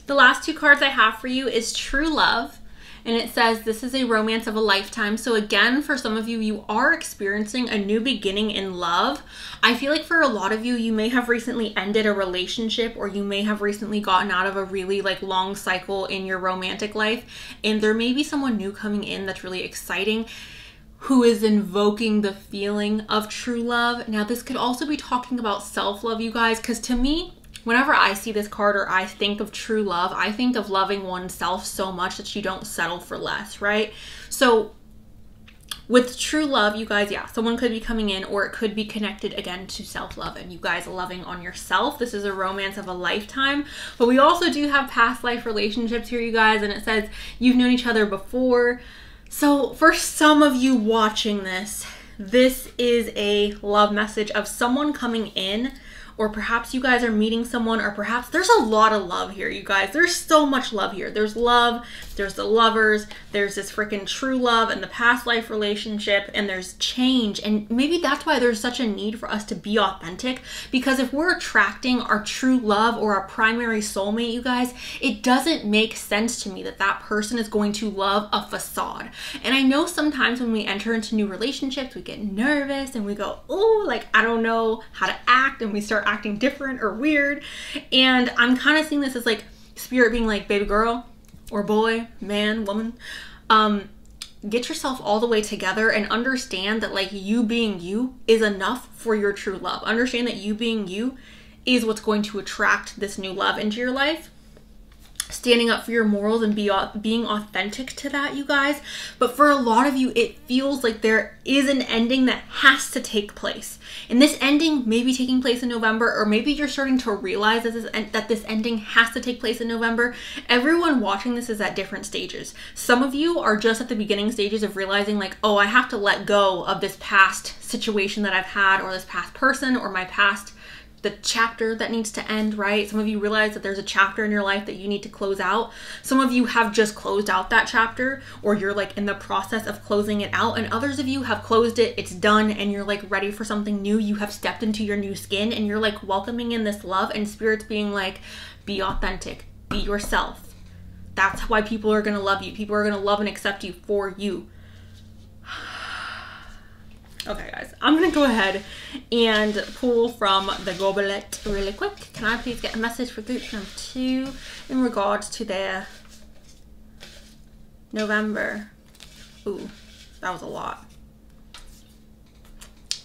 The last two cards I have for you is True Love. And it says this is a romance of a lifetime. So again, for some of you, you are experiencing a new beginning in love. I feel like for a lot of you, you may have recently ended a relationship, or you may have recently gotten out of a really like long cycle in your romantic life. And there may be someone new coming in that's really exciting, who is invoking the feeling of true love. Now, this could also be talking about self-love, you guys, because to me, whenever I see this card or I think of true love, I think of loving oneself so much that you don't settle for less, right? So with true love, you guys, yeah, someone could be coming in, or it could be connected again to self-love and you guys loving on yourself. This is a romance of a lifetime. But we also do have past life relationships here, you guys, and it says you've known each other before. So for some of you watching this, this is a love message of someone coming in, or perhaps you guys are meeting someone, or perhaps there's a lot of love here, you guys. There's so much love here. There's love, there's the lovers, there's this freaking true love and the past life relationship, and there's change. And maybe that's why there's such a need for us to be authentic, because if we're attracting our true love or our primary soulmate, you guys, it doesn't make sense to me that that person is going to love a facade. And I know sometimes when we enter into new relationships, we get nervous and we go, oh, like, I don't know how to act, and we start acting different or weird. And I'm kind of seeing this as like spirit being like, baby girl or boy, man, woman, get yourself all the way together and understand that like you being you is enough for your true love. Understand that you being you is what's going to attract this new love into your life. Standing up for your morals and being authentic to that, you guys. But for a lot of you, it feels like there is an ending that has to take place. And this ending may be taking place in November, or maybe you're starting to realize that this ending has to take place in November. Everyone watching this is at different stages. Some of you are just at the beginning stages of realizing like, oh, I have to let go of this past situation that I've had, or this past person, or my past, the chapter that needs to end, right? Some of you realize that there's a chapter in your life that you need to close out. Some of you have just closed out that chapter, or you're like in the process of closing it out. And others of you have closed it, it's done, and you're like ready for something new. You have stepped into your new skin, and you're like welcoming in this love, and spirit's being like, be authentic, be yourself. That's why people are gonna love you. People are gonna love and accept you for you. Okay, guys, I'm gonna go ahead and pull from the goblet really quick. Can I please get a message for group number 2 in regards to their November? Ooh, that was a lot.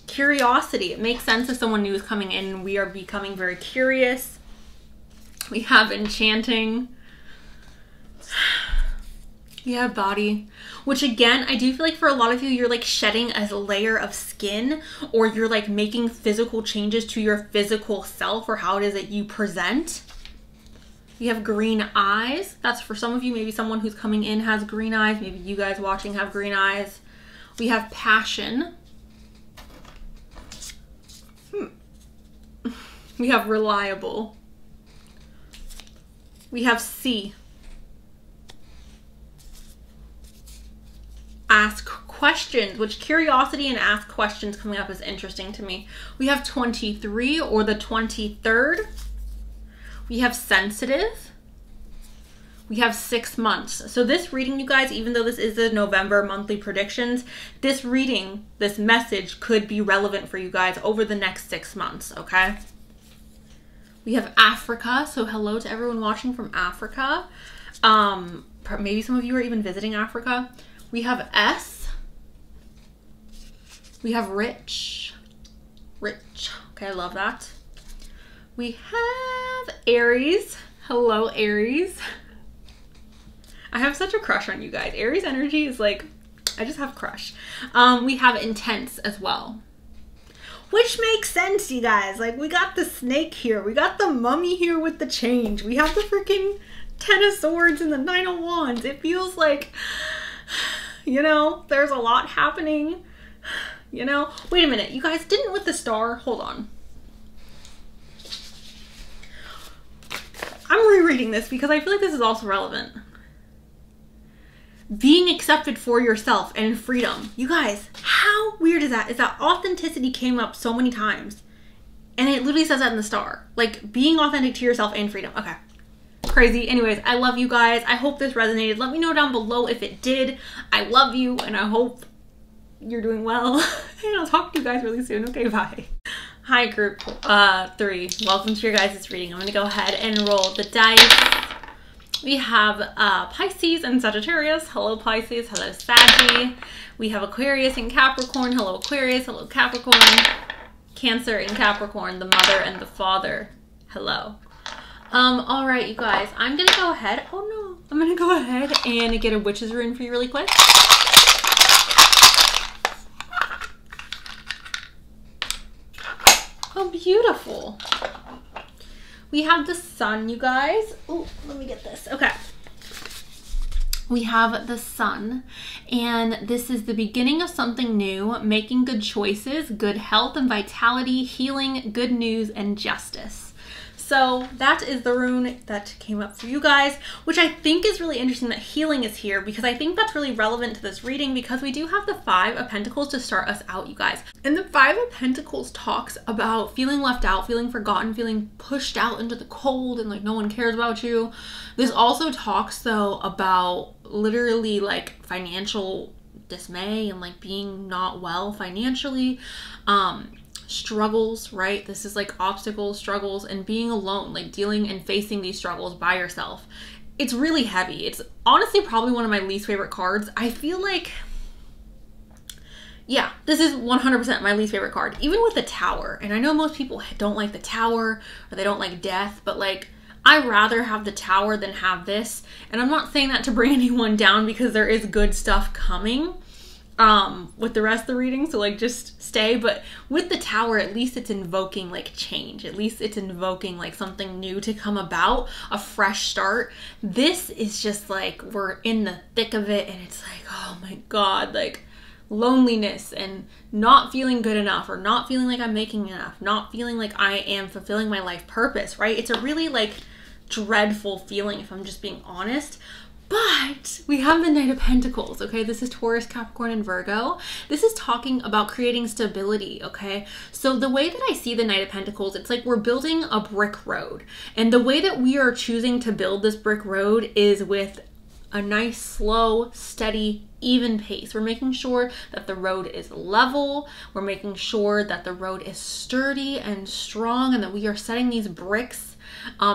Curiosity. It makes sense if someone new is coming in and we are becoming very curious. We have enchanting. Yeah, body, which again, I do feel like for a lot of you, you're like shedding a layer of skin, or you're like making physical changes to your physical self, or how it is that you present. You have green eyes. That's for some of you. Maybe someone who's coming in has green eyes. Maybe you guys watching have green eyes. We have passion. We have reliable. We have C. Ask questions, which curiosity and ask questions coming up is interesting to me. We have 23 or the 23rd. We have sensitive. We have 6 months. So this reading, you guys, even though this is the November monthly predictions, this reading, this message could be relevant for you guys over the next 6 months, okay? We have Africa. So hello to everyone watching from Africa. Maybe some of you are even visiting Africa. We have S. We have rich. Rich. Okay, I love that. We have Aries. Hello, Aries. I have such a crush on you guys. Aries energy is like, I just have a crush. We have intense as well. Which makes sense, you guys. Like, we got the snake here. We got the mummy here with the change. We have the freaking 10 of swords and the 9 of wands. It feels like, you know, there's a lot happening. You know? Wait a minute. You guys didn't with the star? Hold on. I'm rereading this because I feel like this is also relevant. Being accepted for yourself and freedom. You guys, how weird is that? Is that authenticity came up so many times. And it literally says that in the star. Like, being authentic to yourself and freedom. Okay. Crazy. Anyways, I love you guys. I hope this resonated. Let me know down below if it did. I love you and I hope you're doing well. And I'll talk to you guys really soon. Okay, bye. Hi, group 3. Welcome to your guys' reading. I'm going to go ahead and roll the dice. We have Pisces and Sagittarius. Hello, Pisces. Hello, Saggy. We have Aquarius and Capricorn. Hello, Aquarius. Hello, Capricorn. Cancer and Capricorn. The mother and the father. Hello. All right, you guys. I'm going to go ahead. Oh, no. I'm going to go ahead and get a witch's rune for you really quick. Oh, beautiful. We have the sun, you guys. Oh, let me get this. Okay. We have the sun, and this is the beginning of something new, making good choices, good health and vitality, healing, good news, and justice. So that is the rune that came up for you guys, which I think is really interesting that healing is here because I think that's really relevant to this reading because we do have the 5 of Pentacles to start us out, you guys. And the 5 of Pentacles talks about feeling left out, feeling forgotten, feeling pushed out into the cold and like no one cares about you. This also talks though about literally like financial dismay and like being not well financially. Struggles, right? This is like obstacles, struggles, and being alone, like dealing and facing these struggles by yourself. It's really heavy. It's honestly probably one of my least favorite cards. I feel like, yeah, this is 100% my least favorite card, even with the Tower. And I know most people don't like the Tower or they don't like death, but like, I'd rather have the Tower than have this. And I'm not saying that to bring anyone down because there is good stuff coming with the rest of the reading, so like just stay. But with the Tower, at least it's invoking like change. At least it's invoking like something new to come about, a fresh start. This is just like we're in the thick of it and it's like, oh my god, like loneliness and not feeling good enough or not feeling like I'm making enough, not feeling like I am fulfilling my life purpose, right? It's a really like dreadful feeling if I'm just being honest. But we have the Knight of Pentacles, okay? This is Taurus, Capricorn, and Virgo. This is talking about creating stability, okay? So the way that I see the Knight of Pentacles, it's like we're building a brick road. And the way that we are choosing to build this brick road is with a nice, slow, steady, even pace. We're making sure that the road is level. We're making sure that the road is sturdy and strong and that we are setting these bricks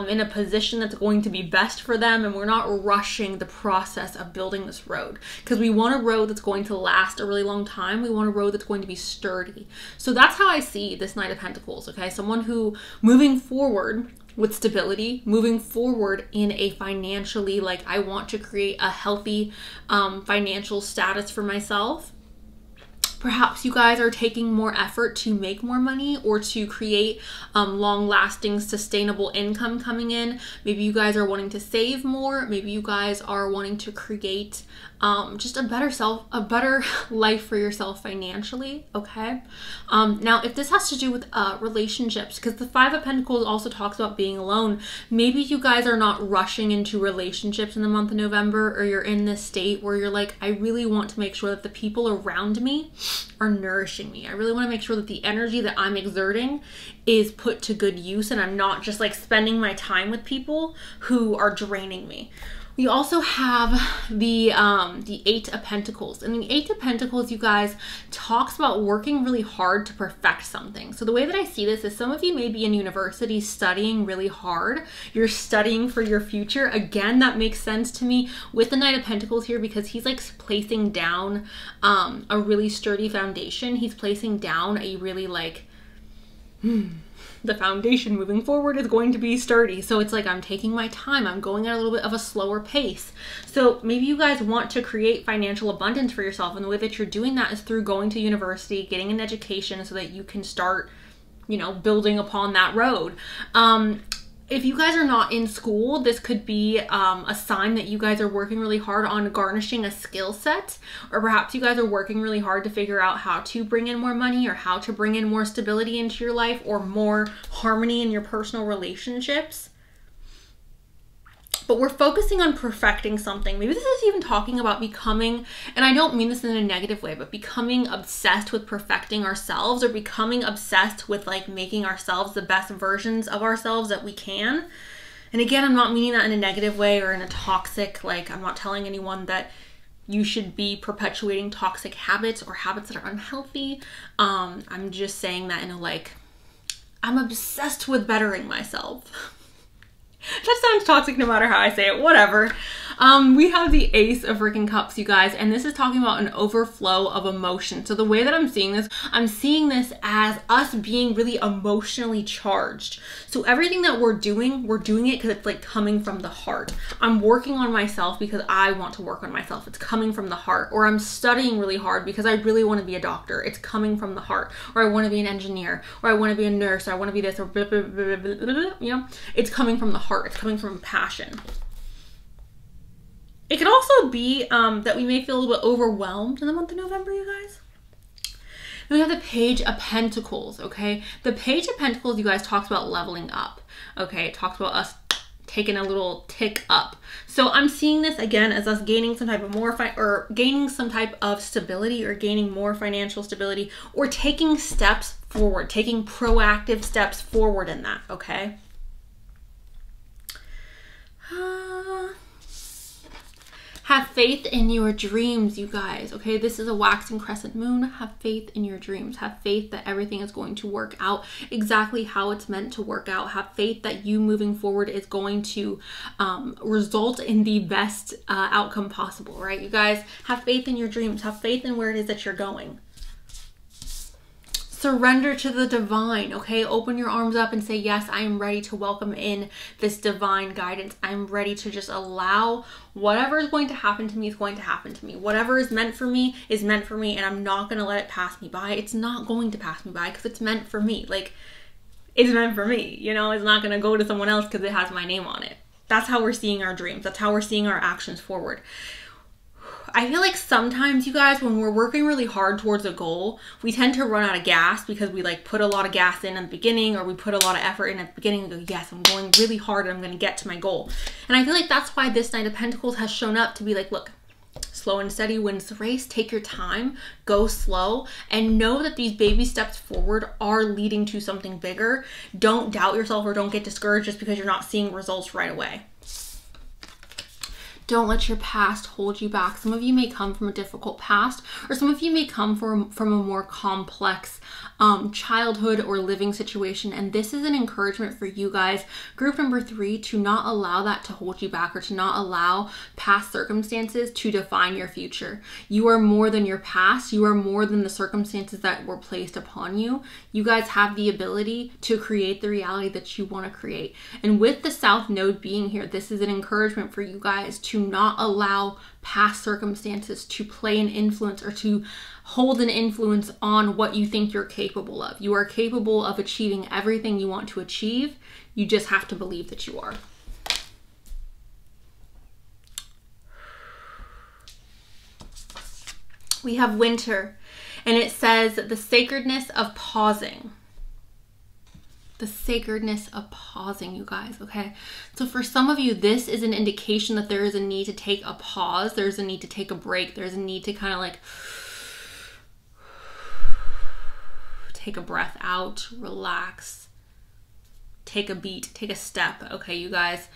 in a position that's going to be best for them, and we're not rushing the process of building this road because we want a road that's going to last a really long time. We want a road that's going to be sturdy. So that's how I see this Knight of Pentacles, okay? Someone who moving forward with stability, moving forward in a financially, like I want to create a healthy financial status for myself. Perhaps you guys are taking more effort to make more money or to create long-lasting, sustainable income coming in. Maybe you guys are wanting to save more. Maybe you guys are wanting to create just a better life for yourself financially, okay? Now, if this has to do with relationships, because the Five of Pentacles also talks about being alone, maybe you guys are not rushing into relationships in the month of November, or you're in this state where you're like, I really want to make sure that the people around me are nourishing me. I really want to make sure that the energy that I'm exerting is put to good use, and I'm not just like spending my time with people who are draining me. We also have the Eight of Pentacles. And the Eight of Pentacles, you guys, talks about working really hard to perfect something. So the way that I see this is some of you may be in university studying really hard. You're studying for your future. Again, that makes sense to me with the Knight of Pentacles here, because he's like placing down a really sturdy foundation. He's placing down a really like, the foundation moving forward is going to be sturdy. So it's like, I'm taking my time. I'm going at a little bit of a slower pace. So maybe you guys want to create financial abundance for yourself. And the way that you're doing that is through going to university, getting an education so that you can start, you know, building upon that road. If you guys are not in school, this could be a sign that you guys are working really hard on garnishing a skill set, or perhaps you guys are working really hard to figure out how to bring in more money, or how to bring in more stability into your life, or more harmony in your personal relationships. But we're focusing on perfecting something. Maybe this is even talking about becoming, and I don't mean this in a negative way, but becoming obsessed with perfecting ourselves, or becoming obsessed with like making ourselves the best versions of ourselves that we can. And again, I'm not meaning that in a negative way or in a toxic, like I'm not telling anyone that you should be perpetuating toxic habits or habits that are unhealthy. I'm just saying that in a like, I'm obsessed with bettering myself. That sounds toxic no matter how I say it, whatever. We have the Ace of freaking Cups, you guys, and this is talking about an overflow of emotion. So the way that I'm seeing this as us being really emotionally charged. So everything that we're doing it because it's like coming from the heart. I'm working on myself because I want to work on myself. It's coming from the heart. Or I'm studying really hard because I really want to be a doctor. It's coming from the heart. Or I want to be an engineer. Or I want to be a nurse. Or I want to be this. Or blah, blah, blah, blah, blah, blah, you know, it's coming from the heart. It's coming from passion. It could also be that we may feel a little bit overwhelmed in the month of November, you guys. And we have the Page of Pentacles, okay? The Page of Pentacles, you guys, talks about leveling up, okay? It talks about us taking a little tick up. So I'm seeing this again as us gaining some type of gaining some type of stability, or gaining more financial stability, or taking steps forward, taking proactive steps forward in that, okay? Have faith in your dreams, you guys, okay? This is a waxing crescent moon. Have faith in your dreams. Have faith that everything is going to work out exactly how it's meant to work out. Have faith that you moving forward is going to result in the best outcome possible, right? You guys, have faith in your dreams. Have faith in where it is that you're going. Surrender to the divine, okay? Open your arms up and say, yes, I am ready to welcome in this divine guidance. I'm ready to just allow whatever is going to happen to me is going to happen to me. Whatever is meant for me is meant for me, and I'm not going to let it pass me by. It's not going to pass me by because it's meant for me. Like, it's meant for me, you know? It's not going to go to someone else because it has my name on it. That's how we're seeing our dreams. That's how we're seeing our actions forward. I feel like sometimes, you guys, when we're working really hard towards a goal, we tend to run out of gas because we like put a lot of gas in at the beginning, or we put a lot of effort in at the beginning and go, yes, I'm going really hard and I'm going to get to my goal. And I feel like that's why this Knight of Pentacles has shown up to be like, look, slow and steady wins the race. Take your time, go slow, and know that these baby steps forward are leading to something bigger. Don't doubt yourself or don't get discouraged just because you're not seeing results right away. Don't let your past hold you back. Some of you may come from a difficult past, or some of you may come from a more complex childhood or living situation. And this is an encouragement for you guys, group number 3, to not allow that to hold you back, or to not allow past circumstances to define your future. You are more than your past. You are more than the circumstances that were placed upon you. You guys have the ability to create the reality that you want to create. And with the South Node being here, this is an encouragement for you guys to not allow past circumstances to play an influence or to hold an influence on what you think you're capable of. You are capable of achieving everything you want to achieve. You just have to believe that you are. We have winter, and it says the sacredness of pausing. The sacredness of pausing, you guys, okay? So for some of you, this is an indication that there is a need to take a pause. There's a need to take a break. There's a need to kind of like take a breath out, relax, take a beat, take a step, okay, you guys?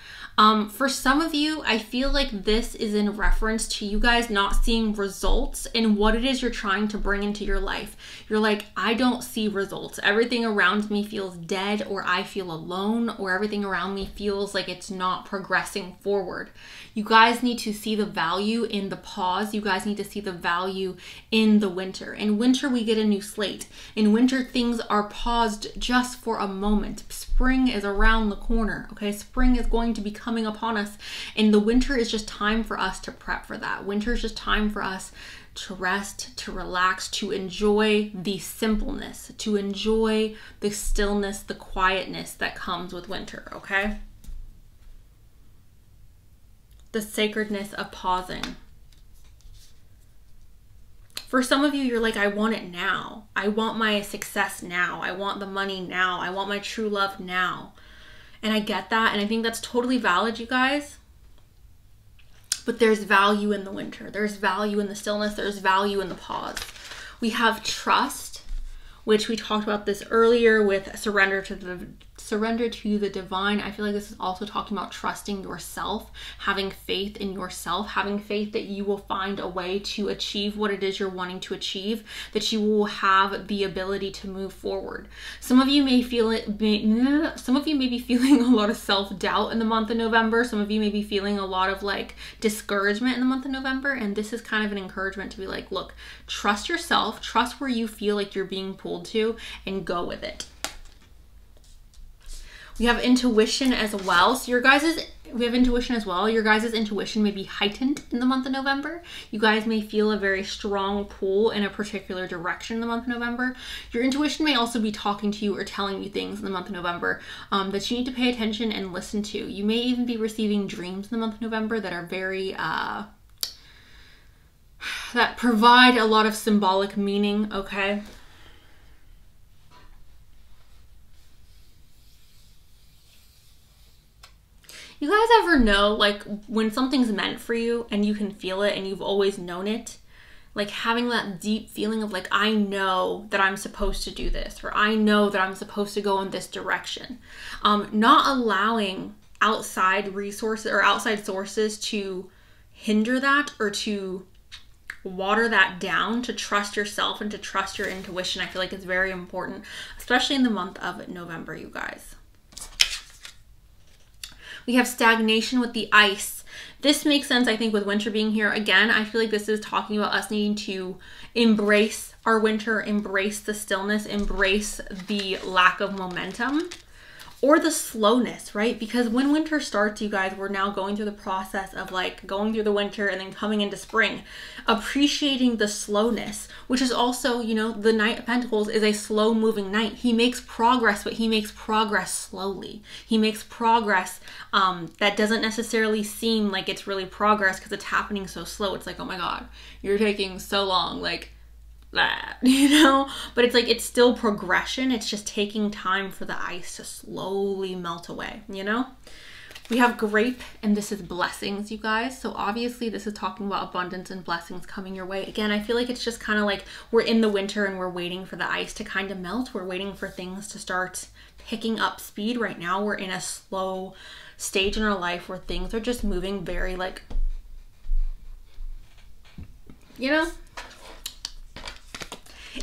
For some of you, I feel like this is in reference to you guys not seeing results in what it is you're trying to bring into your life. You're like, I don't see results. Everything around me feels dead, or I feel alone, or everything around me feels like it's not progressing forward. You guys need to see the value in the pause. You guys need to see the value in the winter. In winter, we get a new slate. In winter, things are paused just for a moment. Spring is around the corner, okay? Spring is going to be coming upon us, and the winter is just time for us to prep for that. Winter is just time for us to rest, to relax, to enjoy the simpleness, to enjoy the stillness, the quietness that comes with winter, okay? The sacredness of pausing. For some of you, you're like, I want it now. I want my success now. I want the money now. I want my true love now. And I get that. And I think that's totally valid, you guys. But there's value in the winter. There's value in the stillness. There's value in the pause. We have trust, which we talked about this earlier with surrender to the divine. I feel like this is also talking about trusting yourself, having faith in yourself, having faith that you will find a way to achieve what it is you're wanting to achieve, that you will have the ability to move forward. Some of you may feel it, some of you may be feeling a lot of self-doubt in the month of November. Some of you may be feeling a lot of like discouragement in the month of November. And this is kind of an encouragement to be like, look, trust yourself, trust where you feel like you're being pulled to, and go with it. We have intuition as well. So we have intuition as well. Your guys' intuition may be heightened in the month of November. You guys may feel a very strong pull in a particular direction in the month of November. Your intuition may also be talking to you or telling you things in the month of November that you need to pay attention and listen to. You may even be receiving dreams in the month of November that are very, that provide a lot of symbolic meaning, okay? You guys ever know, like, when something's meant for you and you can feel it and you've always known it? Like having that deep feeling of like, I know that I'm supposed to do this, or I know that I'm supposed to go in this direction. Not allowing outside resources or outside sources to hinder that or to water that down. To trust yourself and to trust your intuition, I feel like it's very important, especially in the month of November, you guys. We have stagnation with the ice. This makes sense, I think, with winter being here. Again, I feel like this is talking about us needing to embrace our winter, embrace the stillness, embrace the lack of momentum or the slowness, right? Because when winter starts, you guys, we're now going through the process of like going through the winter and then coming into spring, appreciating the slowness, which is also, you know, the Knight of Pentacles is a slow moving knight. He makes progress, but he makes progress slowly. He makes progress that doesn't necessarily seem like it's really progress because it's happening so slow. It's like, oh my God, you're taking so long, like that, you know? But it's like, it's still progression. It's just taking time for the ice to slowly melt away, you know? We have grape, and this is blessings, you guys. So obviously this is talking about abundance and blessings coming your way. Again, I feel like it's just kind of like we're in the winter and we're waiting for the ice to kind of melt. We're waiting for things to start picking up speed. Right now we're in a slow stage in our life where things are just moving very like, you know?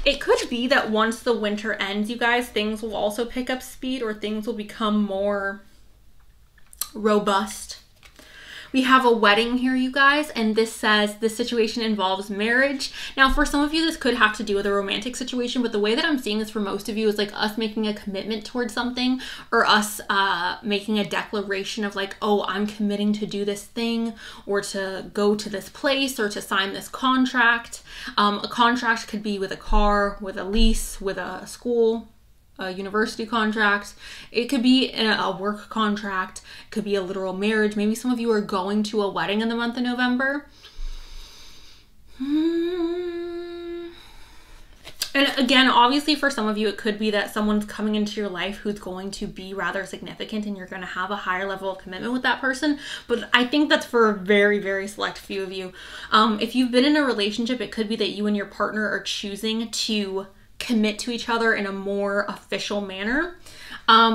It could be that once the winter ends, you guys, things will also pick up speed, or things will become more robust. We have a wedding here, you guys, and this says this situation involves marriage. Now, for some of you, this could have to do with a romantic situation, but the way that I'm seeing this for most of you is like us making a commitment towards something, or us making a declaration of like, oh, I'm committing to do this thing, or to go to this place, or to sign this contract. A contract could be with a car, with a lease, with a school, a university contract. It could be a work contract. It could be a literal marriage. Maybe some of you are going to a wedding in the month of November. And again, obviously for some of you, it could be that someone's coming into your life who's going to be rather significant and you're going to have a higher level of commitment with that person. But I think that's for a very, very select few of you. If you've been in a relationship, it could be that you and your partner are choosing to commit to each other in a more official manner.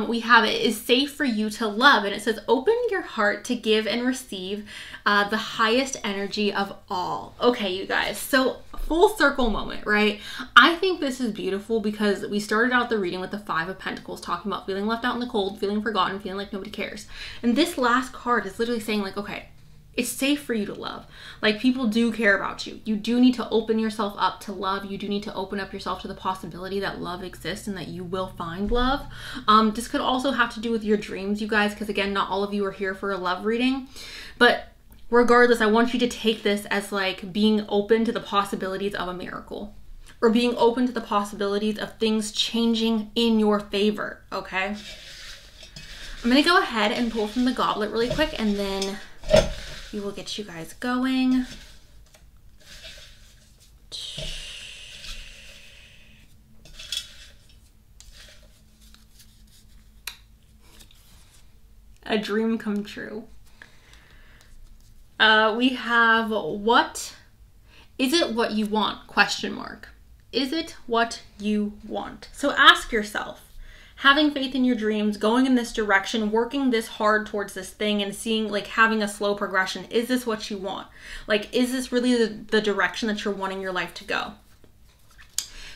We have it is safe for you to love, and it says open your heart to give and receive the highest energy of all. Okay, you guys, so full circle moment, right? I think this is beautiful because we started out the reading with the Five of Pentacles talking about feeling left out in the cold, feeling forgotten, feeling like nobody cares. And this last card is literally saying like, okay, it's safe for you to love. Like, people do care about you. You do need to open yourself up to love. You do need to open up yourself to the possibility that love exists and that you will find love. This could also have to do with your dreams, you guys, because again, not all of you are here for a love reading. But regardless, I want you to take this as like being open to the possibilities of a miracle, or being open to the possibilities of things changing in your favor, okay? I'm gonna go ahead and pull from the goblet really quick, and then we will get you guys going. A dream come true. We have, what is it what you want? Question mark. Is it what you want? So ask yourself, having faith in your dreams, going in this direction, working this hard towards this thing, and seeing, like, having a slow progression. Is this what you want? Like, is this really the direction that you're wanting your life to go?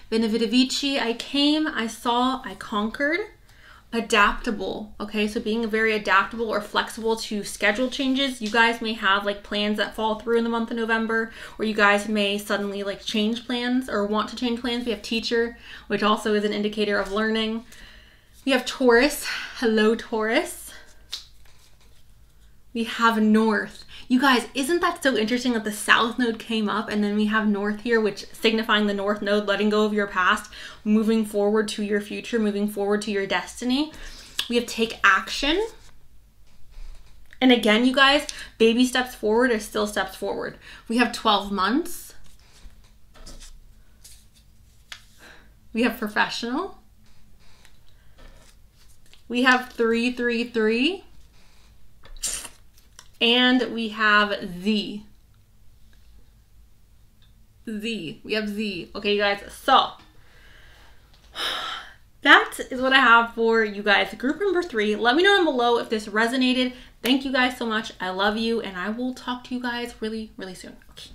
Benevita Vici, I came, I saw, I conquered. Adaptable, okay? So being very adaptable or flexible to schedule changes. You guys may have like plans that fall through in the month of November, or you guys may suddenly like change plans or want to change plans. We have teacher, which also is an indicator of learning. We have Taurus. Hello, Taurus. We have North. You guys, isn't that so interesting that the South node came up and then we have North here, which signifying the North node, letting go of your past, moving forward to your future, moving forward to your destiny. We have take action. And again, you guys, baby steps forward are still steps forward. We have 12 months. We have professional. We have 333. And we have Z. We have Z. Okay, you guys. So that is what I have for you guys. Group number 3. Let me know down below if this resonated. Thank you guys so much. I love you, and I will talk to you guys really, really soon. Okay.